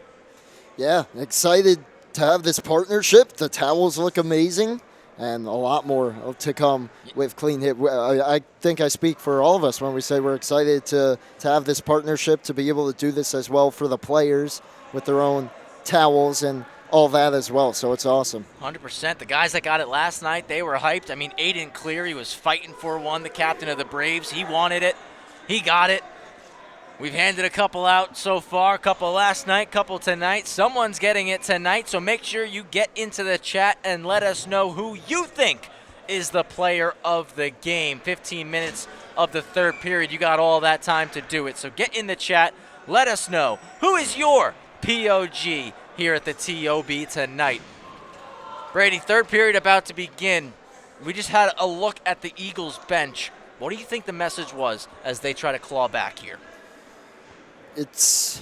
Yeah, excited to have this partnership. The towels look amazing, and a lot more to come with Clean Hit. I think I speak for all of us when we say we're excited to have this partnership, to be able to do this as well for the players with their own towels and all that as well. So it's awesome. 100%. The guys that got it last night, they were hyped. I mean, Aiden Cleary was fighting for one, the captain of the Braves. He wanted it. He got it. We've handed a couple out so far, a couple last night, couple tonight. Someone's getting it tonight, so make sure you get into the chat and let us know who you think is the player of the game. 15 minutes of the third period. You got all that time to do it. So get in the chat. Let us know who is your POG here at the TOB tonight. Brady, third period about to begin. We just had a look at the Eagles bench. What do you think the message was as they try to claw back here? It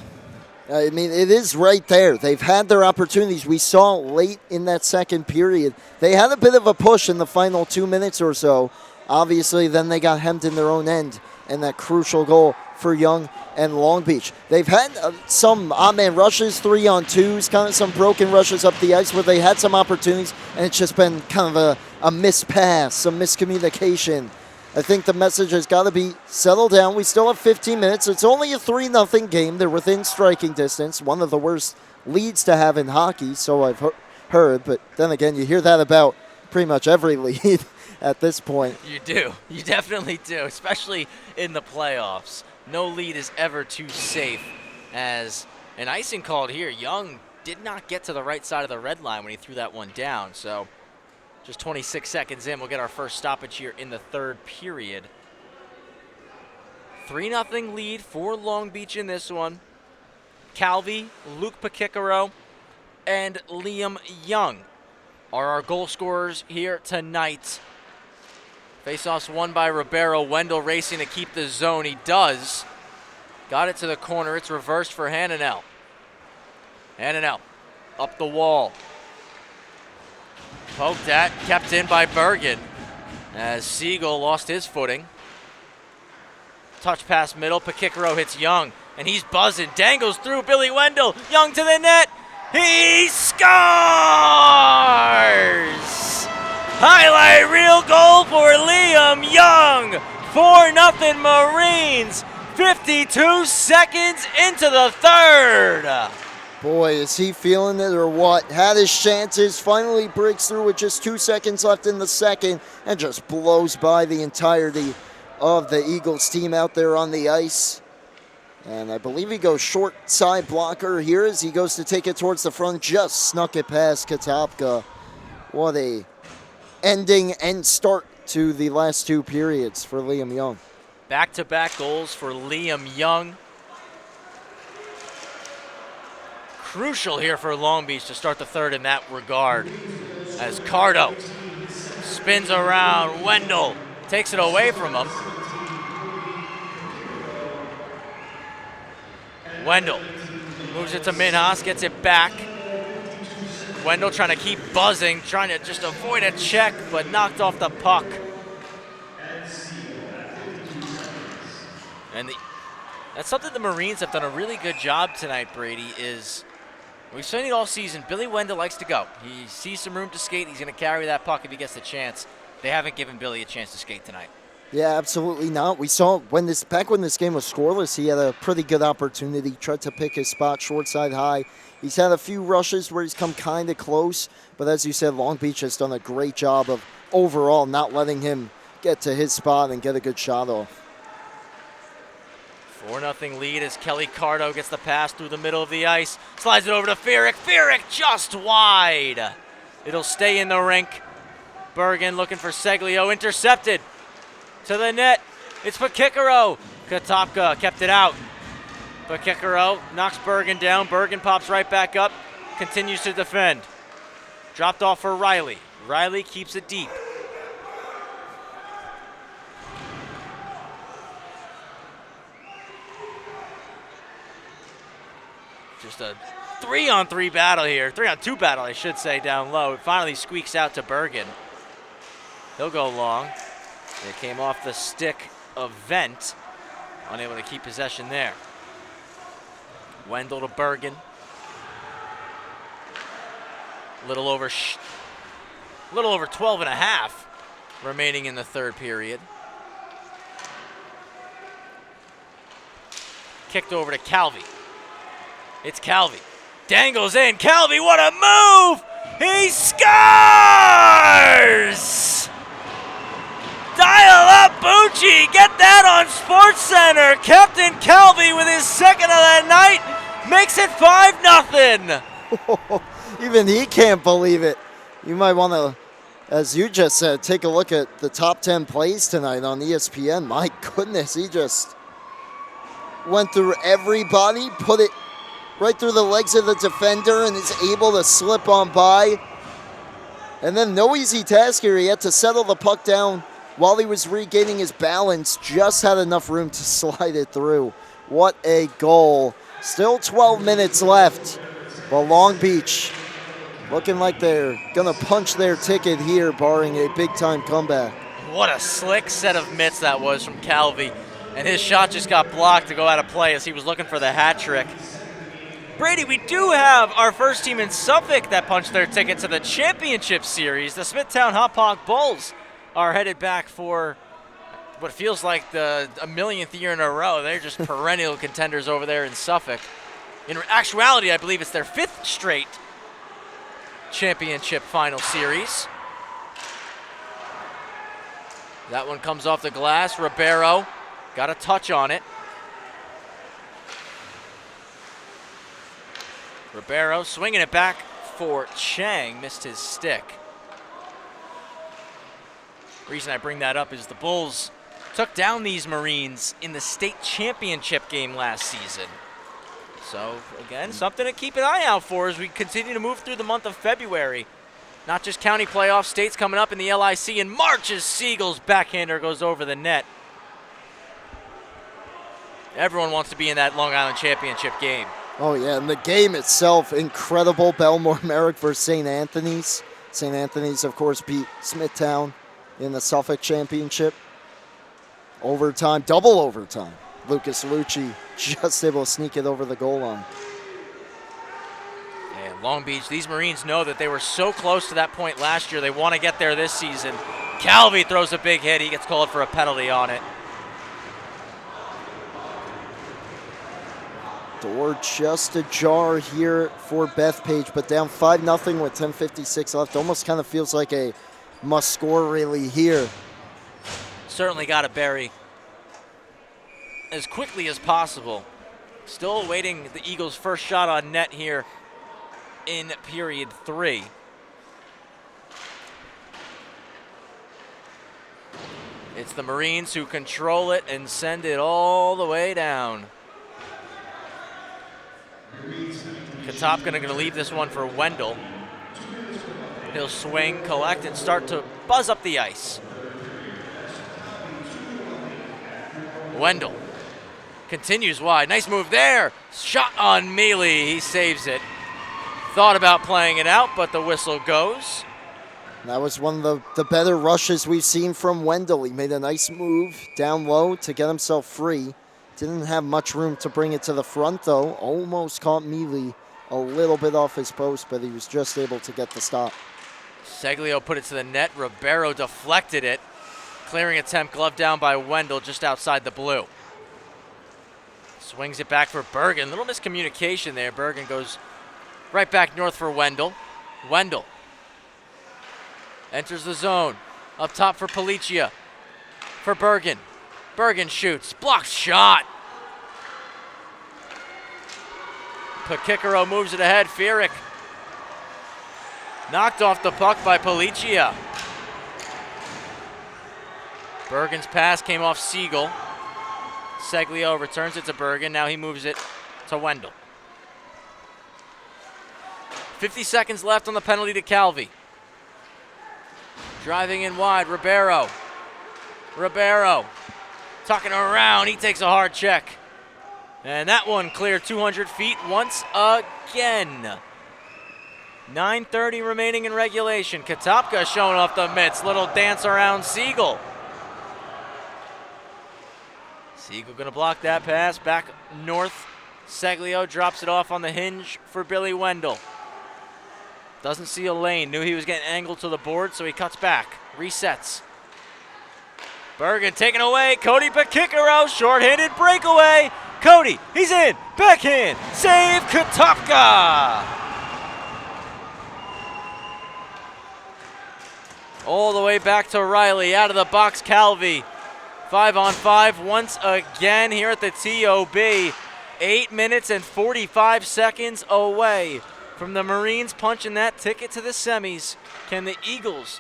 is right there. They've had their opportunities. We saw late in that second period, they had a bit of a push in the final 2 minutes or so. Obviously, then they got hemmed in their own end, and that crucial goal for Young and Long Beach. They've had some odd-man rushes, 3-on-2s, kind of some broken rushes up the ice where they had some opportunities, and it's just been kind of a missed pass, some miscommunication. I think the message has got to be settle down. We still have 15 minutes. It's only a 3-0 game. They're within striking distance. One of the worst leads to have in hockey, so I've heard. But then again, you hear that about pretty much every lead at this point. You do. You definitely do, especially in the playoffs. No lead is ever too safe. As an icing called here, Young did not get to the right side of the red line when he threw that one down. So just 26 seconds in, we'll get our first stoppage here in the third period. 3-0 lead for Long Beach in this one. Calvi, Luke Pacicaro, and Liam Young are our goal scorers here tonight. Faceoffs won by Ribeiro. Wendell racing to keep the zone. He does. Got it to the corner. It's reversed for Hananel. Hananel up the wall. Poked at, kept in by Bergen as Siegel lost his footing. Touch pass middle, Pacicaro hits Young, and he's buzzing. Dangles through Billy Wendell. Young to the net. He scores! Highlight reel goal for Liam Young. 4-0 Marines. 52 seconds into the third. Boy, is he feeling it or what? Had his chances, finally breaks through with just 2 seconds left in the second, and just blows by the entirety of the Eagles team out there on the ice. And I believe he goes short side blocker here as he goes to take it towards the front, just snuck it past Katopka. What a ending and start to the last two periods for Liam Young. Back-to-back goals for Liam Young. Crucial here for Long Beach to start the third in that regard. As Cardo spins around, Wendell takes it away from him. Wendell moves it to Minhas, gets it back. Wendell trying to keep buzzing, trying to just avoid a check, but knocked off the puck. And that's something the Marines have done a really good job tonight, Brady, is we've seen it all season. Billy Wendell likes to go. He sees some room to skate. He's going to carry that puck if he gets the chance. They haven't given Billy a chance to skate tonight. Yeah, absolutely not. We saw back when this game was scoreless, he had a pretty good opportunity. Tried to pick his spot short side high. He's had a few rushes where he's come kind of close, but as you said, Long Beach has done a great job of overall not letting him get to his spot and get a good shot off. 4-0 lead as Kelly Cardo gets the pass through the middle of the ice. Slides it over to Fierick. Fierick just wide. It'll stay in the rink. Bergen looking for Seglio. Intercepted to the net. It's Pakikaro. Katopka kept it out. Pakikaro knocks Bergen down. Bergen pops right back up. Continues to defend. Dropped off for Riley. Riley keeps it deep. Just a 3-on-3 battle here. 3-on-2 battle, I should say, down low. It finally squeaks out to Bergen. He'll go long. It came off the stick of Vent. Unable to keep possession there. Wendell to Bergen. Little over 12 and a half remaining in the third period. Kicked over to Calvi. It's Calvi. Dangles in. Calvi, what a move! He scores! Dial up, Bucci. Get that on SportsCenter. Captain Calvi with his second of the night makes it 5-0. Even he can't believe it. You might want to, as you just said, take a look at the top 10 plays tonight on ESPN. My goodness, he just went through everybody, put it right through the legs of the defender, and is able to slip on by. And then no easy task here. He had to settle the puck down while he was regaining his balance. Just had enough room to slide it through. What a goal. Still 12 minutes left. But Long Beach looking like they're going to punch their ticket here, barring a big-time comeback. What a slick set of mitts that was from Calvi. And his shot just got blocked to go out of play as he was looking for the hat trick. Brady, we do have our first team in Suffolk that punched their ticket to the championship series. The Smithtown Hauppauge Bulls are headed back for what feels like a millionth year in a row. They're just perennial contenders over there in Suffolk. In actuality, I believe it's their 5th straight championship final series. That one comes off the glass. Ribeiro got a touch on it. Ribeiro swinging it back for Chang, missed his stick. The reason I bring that up is the Bulls took down these Marines in the state championship game last season. So, again, something to keep an eye out for as we continue to move through the month of February. Not just county playoff, states coming up in the LIC in March as Siegel's backhander goes over the net. Everyone wants to be in that Long Island championship game. Oh, yeah, and the game itself, incredible. Belmore Merrick versus St. Anthony's. St. Anthony's, of course, beat Smithtown in the Suffolk Championship. Overtime, double overtime. Lucas Lucci just able to sneak it over the goal line. And Long Beach, these Marines know that they were so close to that point last year. They want to get there this season. Calvi throws a big hit. He gets called for a penalty on it. Door just ajar here for Bethpage, but down 5-0 with 10:56 left. Almost kind of feels like a must-score really here. Certainly got to bury as quickly as possible. Still awaiting the Eagles' first shot on net here in period 3. It's the Marines who control it and send it all the way down. Katopka going to leave this one for Wendell. He'll swing, collect, and start to buzz up the ice. Wendell. Continues wide. Nice move there. Shot on Mealy. He saves it. Thought about playing it out, but the whistle goes. That was one of the better rushes we've seen from Wendell. He made a nice move down low to get himself free. Didn't have much room to bring it to the front, though. Almost caught Mealy a little bit off his post, but he was just able to get the stop. Seglio put it to the net. Ribeiro deflected it. Clearing attempt, glove down by Wendell just outside the blue. Swings it back for Bergen. Little miscommunication there. Bergen goes right back north for Wendell. Wendell enters the zone. Up top for Policia. For Bergen. Bergen shoots. Blocked shot. Pakikaro moves it ahead. Fierick knocked off the puck by Policia. Bergen's pass came off Siegel. Seglio returns it to Bergen. Now he moves it to Wendell. 50 seconds left on the penalty to Calvi. Driving in wide, Ribeiro. Ribeiro tucking around. He takes a hard check. And that one cleared 200 feet once again. 9:30 remaining in regulation. Katopka showing off the mitts. Little dance around Siegel. Siegel gonna block that pass. Back north. Seglio drops it off on the hinge for Billy Wendell. Doesn't see a lane. Knew he was getting angled to the board, so he cuts back. Resets. Bergen taken away. Cody Pakikaro. Short-handed breakaway. Cody, he's in. Backhand. Save Katopka. All the way back to Riley. Out of the box, Calvi. 5-on-5 once again here at the TOB. 8 minutes and 45 seconds away from the Marines punching that ticket to the semis. Can the Eagles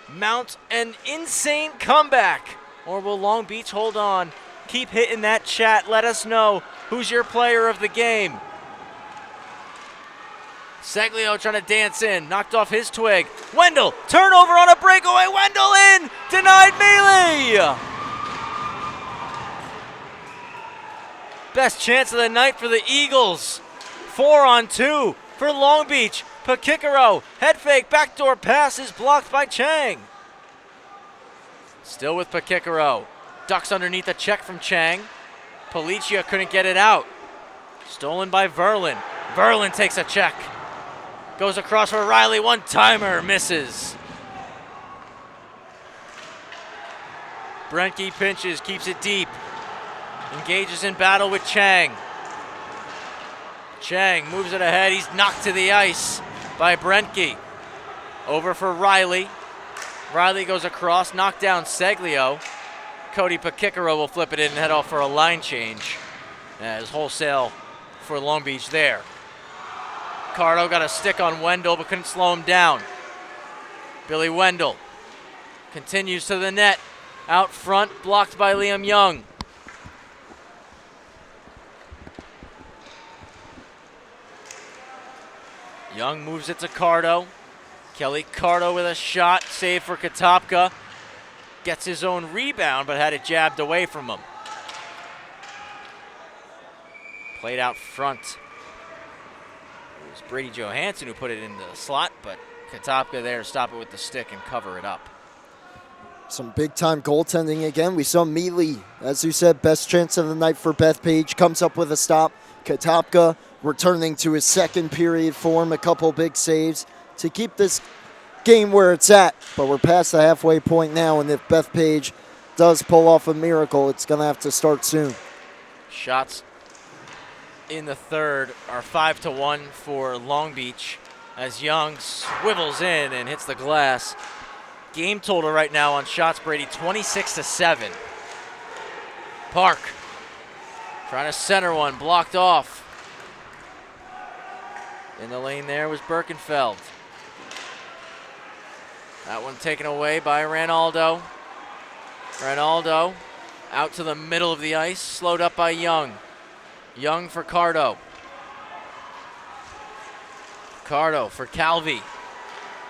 mount an insane comeback, or will Long Beach hold on? Keep hitting that chat. Let us know who's your player of the game. Seglio trying to dance in. Knocked off his twig. Wendell, turnover on a breakaway. Wendell in. Denied Mealy. Best chance of the night for the Eagles. 4-on-2 for Long Beach. Pakikaro, head fake, backdoor pass is blocked by Chang. Still with Pakikaro. Ducks underneath a check from Chang. Policia couldn't get it out. Stolen by Verlin. Verlin takes a check. Goes across for Riley. One-timer, misses. Brentke pinches, keeps it deep. Engages in battle with Chang. Chang moves it ahead. He's knocked to the ice by Brentke. Over for Riley. Riley goes across, knocked down Seglio. Cody Pakikaro will flip it in and head off for a line change. As wholesale for Long Beach there. Cardo got a stick on Wendell but couldn't slow him down. Billy Wendell continues to the net. Out front, blocked by Liam Young. Young moves it to Cardo. Kelly Cardo with a shot, save for Katopka. Gets his own rebound, but had it jabbed away from him. Played out front. It was Brady Johansson who put it in the slot, but Katopka there to stop it with the stick and cover it up. Some big-time goaltending again. We saw Mealy, as you said, best chance of the night for Bethpage. Comes up with a stop. Katopka returning to his second period form. A couple big saves to keep this game where it's at. But we're past the halfway point now, and if Bethpage does pull off a miracle, it's going to have to start soon. Shots in the third are 5-1 for Long Beach as Young swivels in and hits the glass. Game total right now on shots, Brady, 26-7. Park trying to center one, blocked off. In the lane there was Birkenfeld. That one taken away by Ranaldo. Ranaldo out to the middle of the ice, slowed up by Young. Young for Cardo. Cardo for Calvi.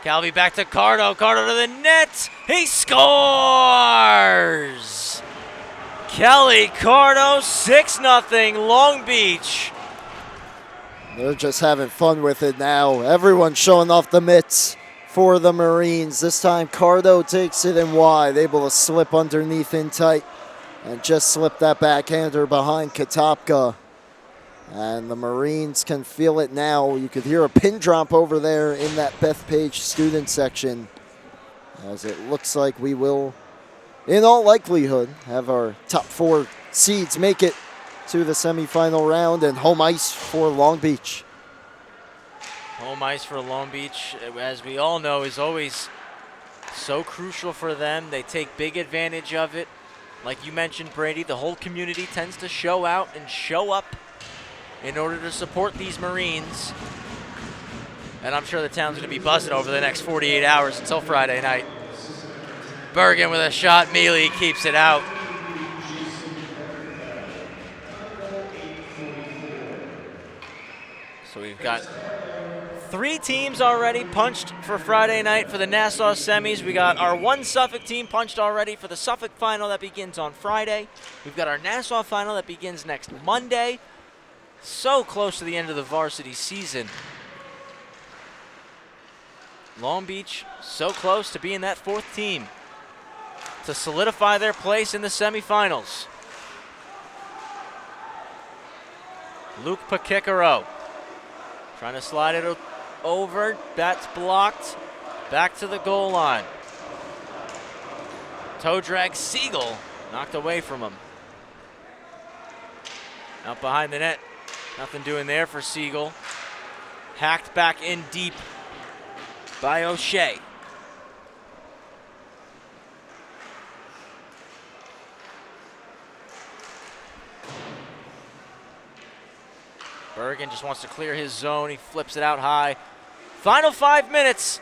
Calvi back to Cardo. Cardo to the net. He scores! Kelly Cardo, 6-0 Long Beach. They're just having fun with it now. Everyone's showing off the mitts for the Marines. This time Cardo takes it in wide, able to slip underneath in tight and just slip that backhander behind Katopka. And the Marines can feel it now. You could hear a pin drop over there in that Bethpage student section, as it looks like we will, in all likelihood, have our top 4 seeds make it to the semifinal round, and home ice for Long Beach. Home ice for Long Beach, as we all know, is always so crucial for them. They take big advantage of it. Like you mentioned, Brady, the whole community tends to show out and show up in order to support these Marines. And I'm sure the town's going to be buzzing over the next 48 hours until Friday night. Bergen with a shot. Mealy keeps it out. So we've got 3 teams already punched for Friday night for the Nassau semis. We got our 1 Suffolk team punched already for the Suffolk final that begins on Friday. We've got our Nassau final that begins next Monday. So close to the end of the varsity season. Long Beach so close to being that 4th team to solidify their place in the semifinals. Luke Pakikaro trying to slide it over. That's blocked. Back to the goal line. Toe drag Siegel knocked away from him. Out behind the net. Nothing doing there for Siegel. Hacked back in deep by O'Shea. Bergen just wants to clear his zone. He flips it out high. Final 5 minutes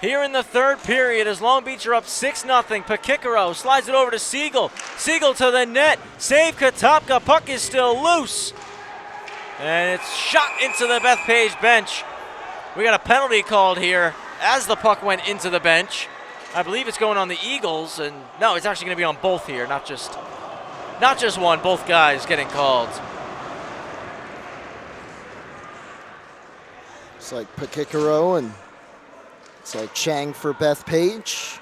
here in the 3rd period as Long Beach are up 6-0. Pakikaro slides it over to Siegel. Siegel to the net. Save Katopka. Puck is still loose. And it's shot into the Bethpage bench. We got a penalty called here as the puck went into the bench. I believe it's going on the Eagles, and no, it's actually going to be on both here, not just one. Both guys getting called. It's like Pakikaro, and it's like Chang for Bethpage.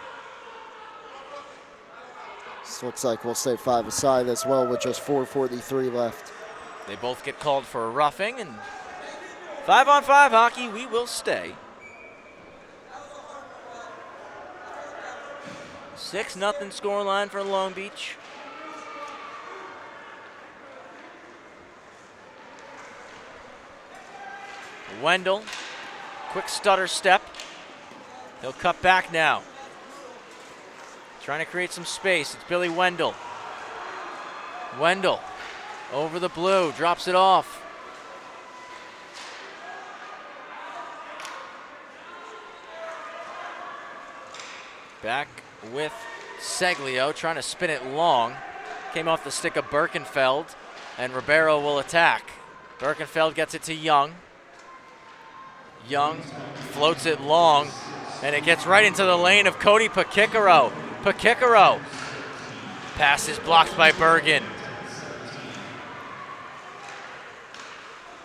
This looks like we'll stay 5 aside as well with just 4:43 left. They both get called for a roughing, and 5-on-5 hockey, we will stay. 6-0 scoreline for Long Beach. Wendell, quick stutter step. He'll cut back now. Trying to create some space. It's Billy Wendell. Wendell over the blue, drops it off. Back with Seglio, trying to spin it long. Came off the stick of Birkenfeld, and Ribeiro will attack. Birkenfeld gets it to Young. Young floats it long, and it gets right into the lane of Cody Pakikaro. Pakikaro. Pass is blocked by Bergen.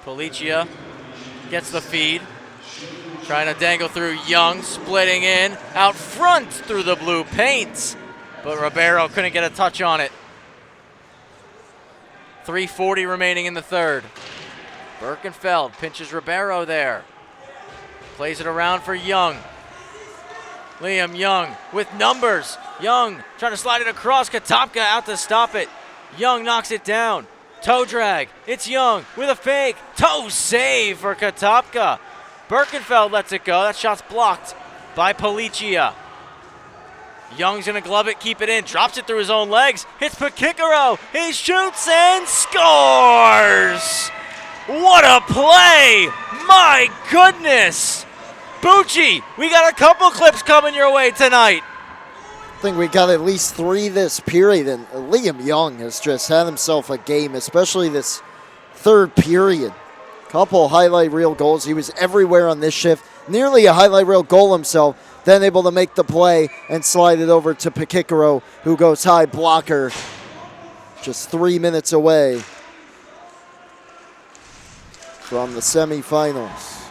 Policia gets the feed. Trying to dangle through Young, splitting in. Out front through the blue paint. But Ribeiro couldn't get a touch on it. 3:40 remaining in the 3rd. Birkenfeld pinches Ribeiro there. Plays it around for Young. Liam Young with numbers. Young trying to slide it across. Katopka out to stop it. Young knocks it down. Toe drag. It's Young with a fake. Toe save for Katopka. Birkenfeld lets it go. That shot's blocked by Policia. Young's going to glove it, keep it in. Drops it through his own legs. Hits Pakikaro. He shoots and scores. What a play. My goodness. Bucci, we got a couple clips coming your way tonight. I think we got at least 3 this period, and Liam Young has just had himself a game, especially this 3rd period. Couple highlight reel goals. He was everywhere on this shift. Nearly a highlight reel goal himself. Then able to make the play and slide it over to Pakikaro, who goes high blocker. just 3 minutes away from the semifinals.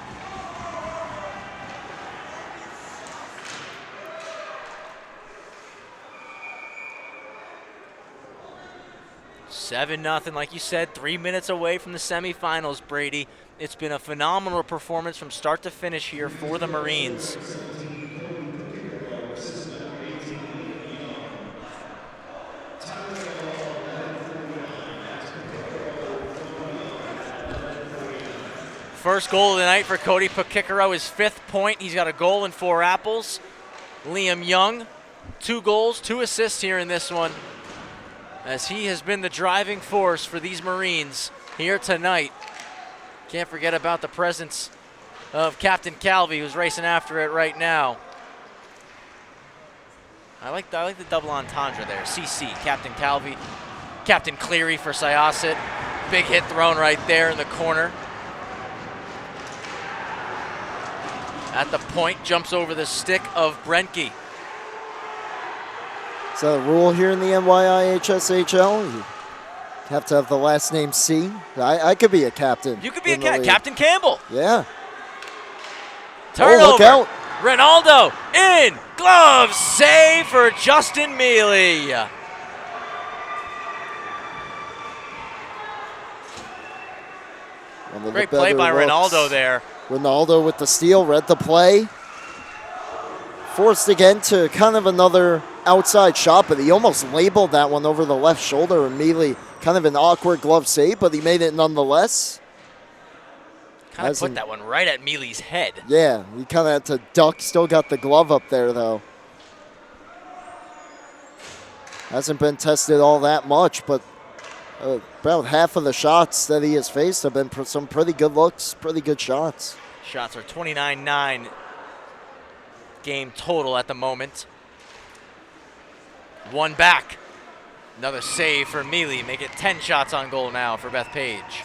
7-0, like you said, 3 minutes away from the semifinals, Brady. It's been a phenomenal performance from start to finish here for the Marines. First goal of the night for Cody Pakikaro, his 5th point. He's got a goal and 4 apples. Liam Young, 2 goals, 2 assists here in this one, as he has been the driving force for these Marines here tonight. Can't forget about the presence of Captain Calvi, who's racing after it right now. I like the double entendre there. CC, Captain Calvi, Captain Cleary for Syosset. Big hit thrown right there in the corner. At the point, jumps over the stick of Brenke. Is that a rule here in the NYIHSHL? You have to have the last name C. I could be a captain. You could be a Captain Campbell. Yeah. Turnover. Oh, look out. Ronaldo in. Glove save for Justin Mealy. Great play by Ronaldo there. Ronaldo with the steal, read the play. Forced again to kind of another outside shot, but he almost labeled that one over the left shoulder immediately. Kind of an awkward glove save, but he made it nonetheless. Kind of put that one right at Mealy's head. Yeah, he kind of had to duck. Still got the glove up there, though. Hasn't been tested all that much, but about half of the shots that he has faced have been some pretty good looks, pretty good shots. Shots are 29-9 game total at the moment. One back. Another save for Mealy. Make it 10 shots on goal now for Bethpage.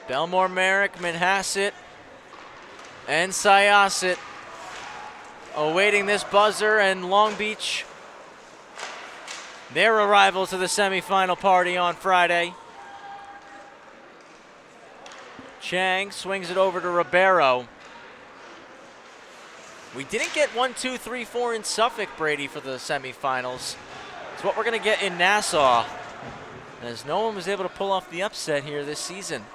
Belmore, Merrick, Manhasset, and Syosset awaiting this buzzer, and Long Beach, their arrival to the semifinal party on Friday. Chang swings it over to Ribeiro. We didn't get 1, 2, 3, 4 in Suffolk, Brady, for the semifinals. It's what we're going to get in Nassau, as no one was able to pull off the upset here this season.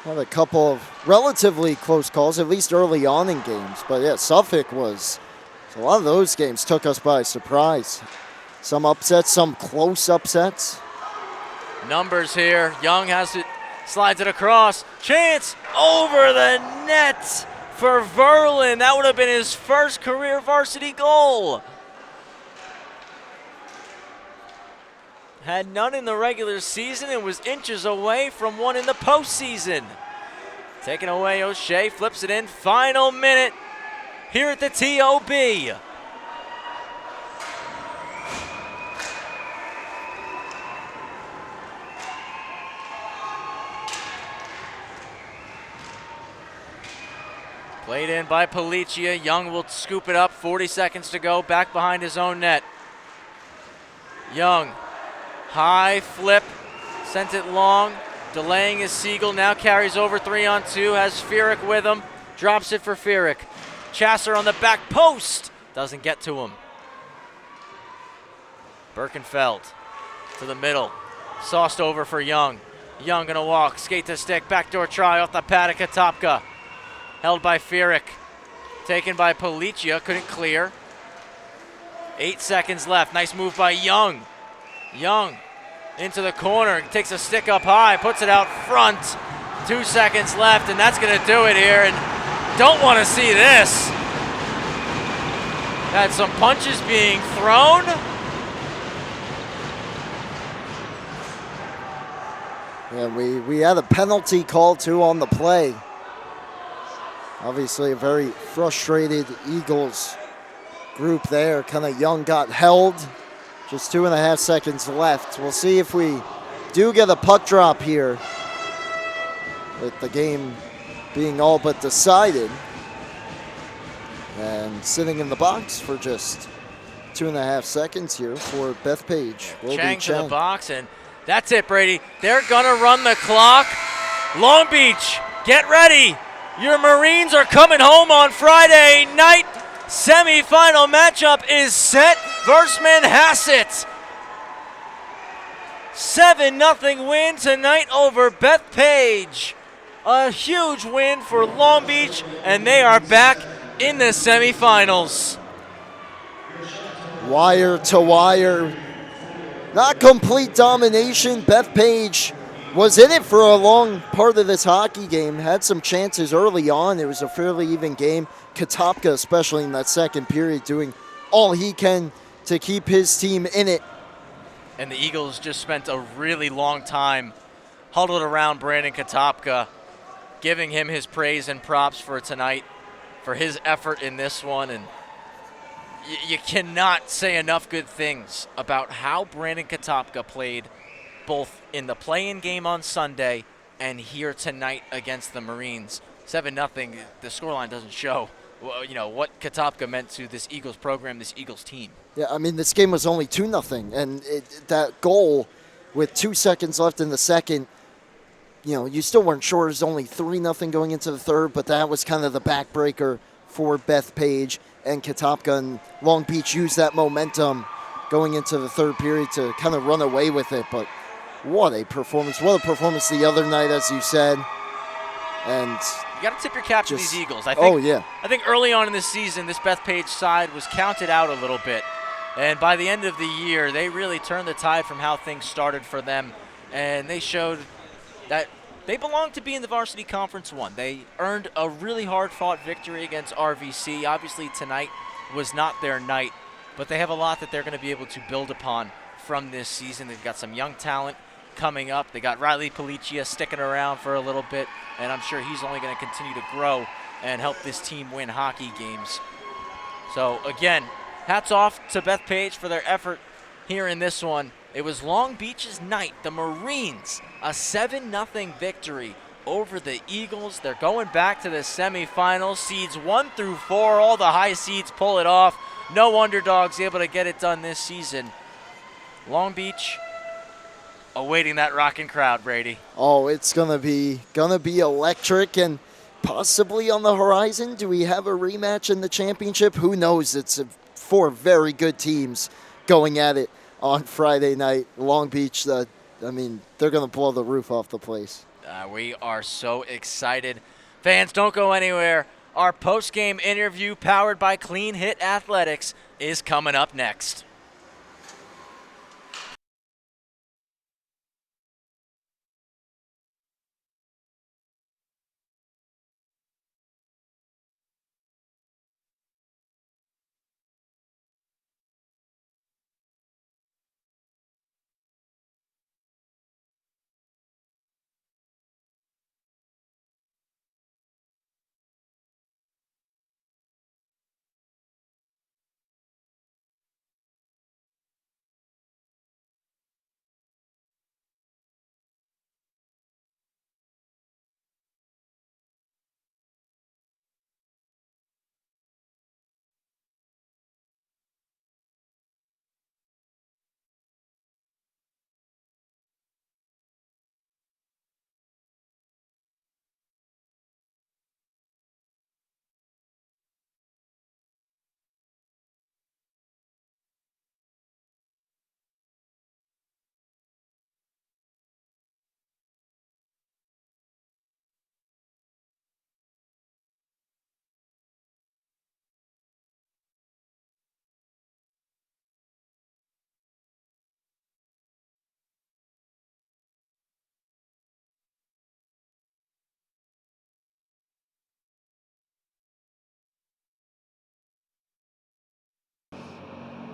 Had a couple of relatively close calls, at least early on in games. But yeah, Suffolk was, so a lot of those games took us by surprise. Some upsets, some close upsets. Numbers here. Young has it, slides it across. Chance over the net for Verlin. That would have been his first career varsity goal. Had none in the regular season and was inches away from one in the postseason. Taken away, O'Shea flips it in. Final minute here at the TOB. Played in by Policia. Young will scoop it up. 40 seconds to go. Back behind his own net. Young. High flip, sent it long, delaying his Siegel, now carries over 3-on-2, has Fierick with him, drops it for Fierick. Chasser on the back post, doesn't get to him. Birkenfeld to the middle, sauced over for Young. Young gonna walk, skate to stick, backdoor try off the pad of Katopka. Held by Fierick, taken by Policia, couldn't clear. 8 seconds left, nice move by Young. Young into the corner, takes a stick up high, puts it out front. 2 seconds left, and that's going to do it here. And don't want to see this. Had some punches being thrown. Yeah, we had a penalty call too on the play. Obviously a very frustrated Eagles group there. Kind of Young got held. Just 2.5 seconds left. We'll see if we do get a puck drop here, with the game being all but decided. And sitting in the box for just 2.5 seconds here for Bethpage. Chang to the box, and that's it, Brady. They're going to run the clock. Long Beach, get ready. Your Marines are coming home on Friday night. Semifinal matchup is set versus Manhasset. 7-0 win tonight over Bethpage. A huge win for Long Beach, and they are back in the semifinals. Wire to wire. Not complete domination. Bethpage was in it for a long part of this hockey game. Had some chances early on. It was a fairly even game. Katopka, especially in that second period, doing all he can to keep his team in it. And the Eagles just spent a really long time huddled around Brandon Katopka, giving him his praise and props for tonight, for his effort in this one. And you cannot say enough good things about how Brandon Katopka played both in the play-in game on Sunday and here tonight against the Marines. 7-0, the scoreline doesn't show what Katopka meant to this Eagles program, this Eagles team. Yeah, I mean, this game was only 2-0, and that goal with 2 seconds left in the second, you still weren't sure. It was only 3-0 going into the third, but that was kind of the backbreaker for Bethpage, and Katopka and Long Beach used that momentum going into the third period to kind of run away with it. But what a performance. What a performance the other night, as you said. And you got to tip your cap to these Eagles. I think early on in this season, this Bethpage side was counted out a little bit. And by the end of the year, they really turned the tide from how things started for them. And they showed that they belong to be in the Varsity Conference 1. They earned a really hard-fought victory against RVC. Obviously, tonight was not their night, but they have a lot that they're going to be able to build upon from this season. They've got some young talent coming up. They got Riley Policia sticking around for a little bit, and I'm sure he's only going to continue to grow and help this team win hockey games. So, again, hats off to Bethpage for their effort here in this one. It was Long Beach's night. The Marines, a 7-0 victory over the Eagles. They're going back to the semifinals. Seeds 1 through 4, all the high seeds pull it off. No underdogs able to get it done this season. Long Beach awaiting that rocking crowd, Brady. Oh, it's gonna be electric and possibly on the horizon. Do we have a rematch in the championship? Who knows? It's 4 very good teams going at it on Friday night. Long Beach, they're going to blow the roof off the place. We are so excited. Fans, don't go anywhere. Our post-game interview powered by Clean Hit Athletics is coming up next.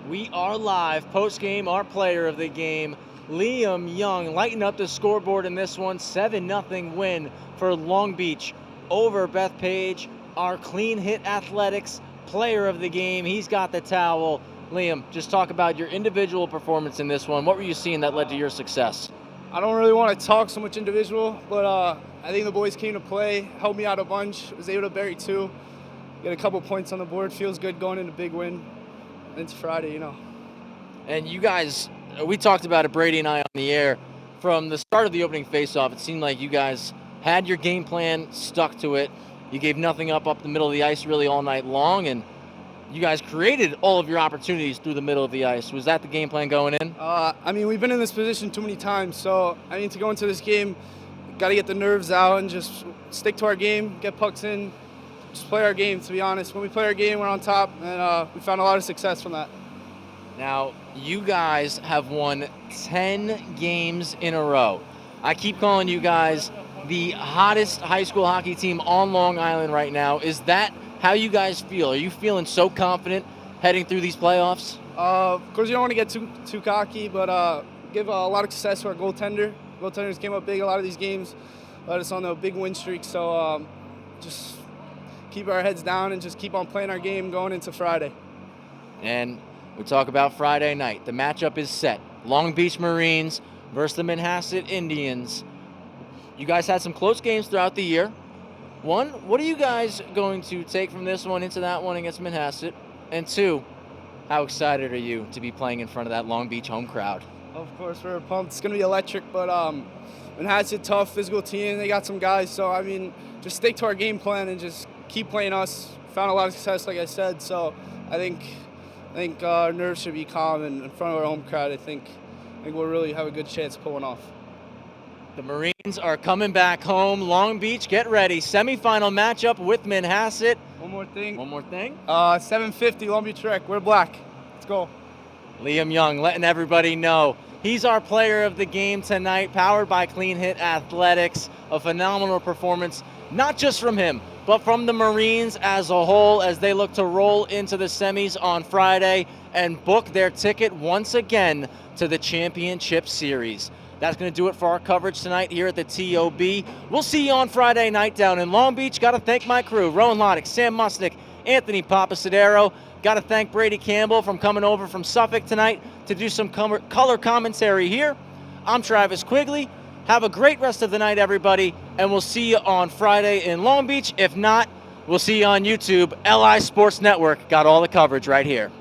We are live. Post-game, our player of the game, Liam Young, lighting up the scoreboard in this one. 7-0 win for Long Beach over Bethpage. Our Clean Hit Athletics player of the game. He's got the towel. Liam, just talk about your individual performance in this one. What were you seeing that led to your success? I don't really want to talk so much individual, but I think the boys came to play, helped me out a bunch, was able to bury 2. get a couple points on the board. Feels good going into big win. It's Friday, you know. And you guys, we talked about it, Brady and I, on the air. From the start of the opening faceoff, it seemed like you guys had your game plan, stuck to it. You gave nothing up the middle of the ice really all night long, and you guys created all of your opportunities through the middle of the ice. Was that the game plan going in? I mean, we've been in this position too many times, so I mean, to go into this game, got to get the nerves out and just stick to our game, get pucks in, just play our game, to be honest. When we play our game, we're on top, and we found a lot of success from that. Now, you guys have won 10 games in a row. I keep calling you guys the hottest high school hockey team on Long Island right now. Is that how you guys feel? Are you feeling so confident heading through these playoffs? Of course, you don't want to get too cocky, but give a lot of success to our goaltender. Goaltenders came up big a lot of these games, led us on a big win streak. So just keep our heads down and just keep on playing our game going into Friday. And we talk about Friday night. The matchup is set. Long Beach Marines versus the Manhasset Indians. You guys had some close games throughout the year. One, what are you guys going to take from this one into that one against Manhasset? And two, how excited are you to be playing in front of that Long Beach home crowd? Of course, we're pumped. It's going to be electric, but Manhasset, tough, physical team. They got some guys, so, I mean, just stick to our game plan and just keep playing us. Found a lot of success, like I said, so I think our nerves should be calm, and in front of our home crowd, I think we'll really have a good chance of pulling off. The Marines are coming back home. Long Beach, get ready. Semifinal matchup with Manhasset. One more thing. 750 Long Beach Rec. We're black. Let's go. Liam Young letting everybody know he's our player of the game tonight, powered by Clean Hit Athletics. A phenomenal performance, not just from him, but from the Marines as a whole, as they look to roll into the semis on Friday and book their ticket once again to the Championship Series. That's going to do it for our coverage tonight here at the TOB. We'll see you on Friday night down in Long Beach. Got to thank my crew, Rowan Loddick, Sam Musnick, Anthony Papasadero. Got to thank Brady Campbell from coming over from Suffolk tonight to do some color commentary here. I'm Travis Quigley. Have a great rest of the night, everybody, and we'll see you on Friday in Long Beach. If not, we'll see you on YouTube. LI Sports Network got all the coverage right here.